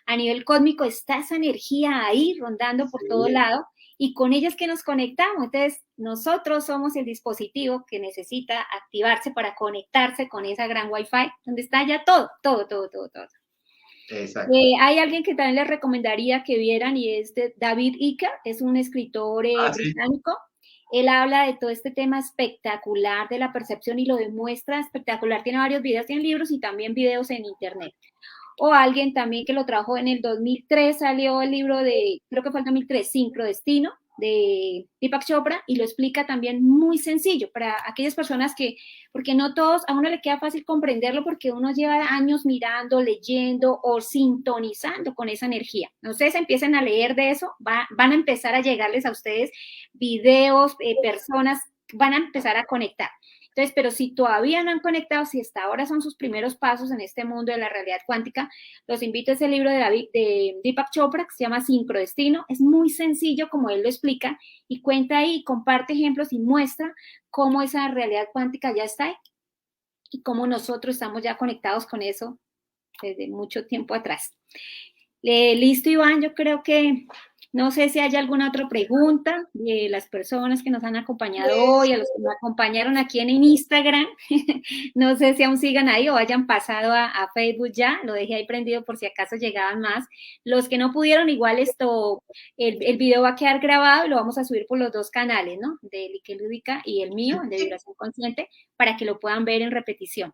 A nivel cósmico está esa energía ahí rondando por todo lado, y con ellas que nos conectamos. Entonces, nosotros somos el dispositivo que necesita activarse para conectarse con esa gran Wi-Fi, donde está ya todo. Exacto. Hay alguien que también les recomendaría que vieran y es David Icke, es un escritor británico. Él habla de todo este tema espectacular de la percepción y lo demuestra espectacular. Tiene varios videos, tiene libros y también videos en internet. O alguien también que lo trajo en el 2003, salió el libro creo que fue el 2003, Sincrodestino, de Deepak Chopra, y lo explica también muy sencillo para aquellas personas porque no todos, a uno le queda fácil comprenderlo porque uno lleva años mirando, leyendo o sintonizando con esa energía. Ustedes empiecen a leer de eso, van a empezar a llegarles a ustedes videos, personas, van a empezar a conectar. Entonces, pero si todavía no han conectado, si hasta ahora son sus primeros pasos en este mundo de la realidad cuántica, los invito a ese libro de Deepak Chopra que se llama Sincrodestino. Es muy sencillo como él lo explica y cuenta ahí, comparte ejemplos y muestra cómo esa realidad cuántica ya está ahí y cómo nosotros estamos ya conectados con eso desde mucho tiempo atrás. Listo, Iván, yo creo que No sé si hay alguna otra pregunta de las personas que nos han acompañado hoy, a los que me acompañaron aquí en Instagram. No sé si aún sigan ahí o hayan pasado a Facebook ya. Lo dejé ahí prendido por si acaso llegaban más. Los que no pudieron, igual el video va a quedar grabado y lo vamos a subir por los dos canales, ¿no? De Lique Lúdica y el mío, de Vibración Consciente, para que lo puedan ver en repetición.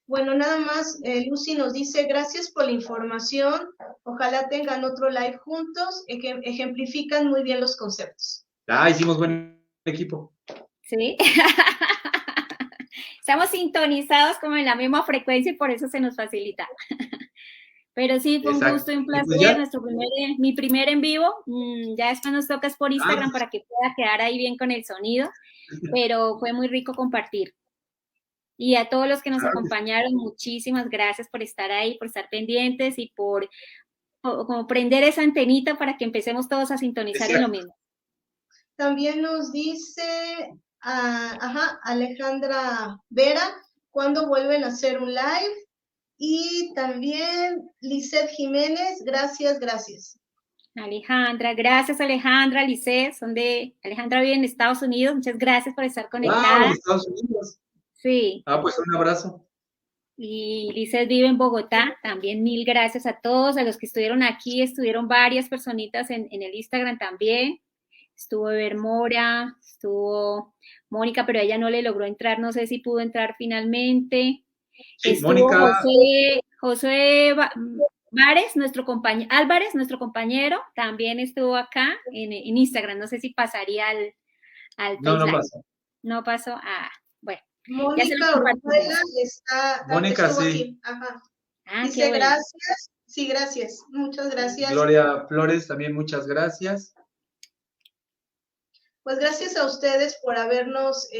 Bueno, nada más, Lucy nos dice, gracias por la información, ojalá tengan otro live juntos, ejemplifican muy bien los conceptos. Hicimos buen equipo. Sí. Estamos sintonizados como en la misma frecuencia y por eso se nos facilita. Pero sí, fue un gusto y un placer, mi primer en vivo, ya después nos toca por Instagram para que pueda quedar ahí bien con el sonido, pero fue muy rico compartir. Y a todos los que nos acompañaron, muchísimas gracias por estar ahí, por estar pendientes y por como prender esa antenita para que empecemos todos a sintonizar en lo mismo. También nos dice, Alejandra Vera, ¿cuándo vuelven a hacer un live? Y también Lizeth Jiménez, gracias. Alejandra, gracias Alejandra, Lizeth, Alejandra vive en Estados Unidos, muchas gracias por estar conectada. En Estados Unidos. Sí. Pues un abrazo. Y Lizeth vive en Bogotá, también mil gracias a todos, a los que estuvieron aquí, estuvieron varias personitas en el Instagram también, estuvo Evermora, estuvo Mónica, pero ella no le logró entrar, no sé si pudo entrar finalmente. Sí, estuvo Mónica. José Álvarez, nuestro compañero, también estuvo acá en Instagram, no sé si pasaría al No pasó. No pasó, bueno. Mónica Orjuela estuvo aquí. Dice gracias. Sí, gracias. Muchas gracias. Gloria Flores, también muchas gracias. Pues gracias a ustedes por habernos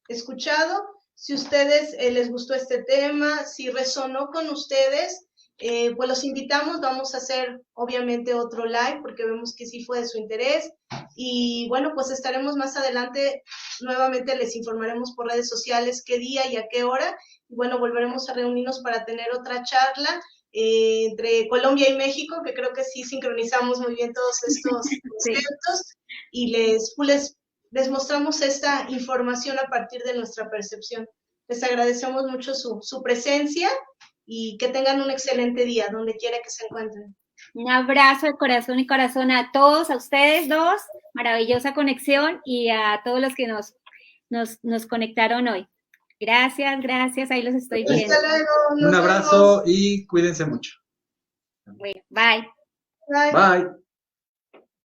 escuchado. Si a ustedes les gustó este tema, si resonó con ustedes, pues los invitamos, vamos a hacer obviamente otro live porque vemos que sí fue de su interés y bueno, pues estaremos más adelante, nuevamente les informaremos por redes sociales qué día y a qué hora y bueno, volveremos a reunirnos para tener otra charla entre Colombia y México, que creo que sí sincronizamos muy bien todos estos conceptos y les mostramos esta información a partir de nuestra percepción. Les agradecemos mucho su presencia y que tengan un excelente día, donde quiera que se encuentren. Un abrazo de corazón y corazón a todos, a ustedes dos, maravillosa conexión y a todos los que nos conectaron hoy. Gracias, ahí los estoy viendo. Hasta luego. Un abrazo y cuídense mucho. Bueno, bye. Bye.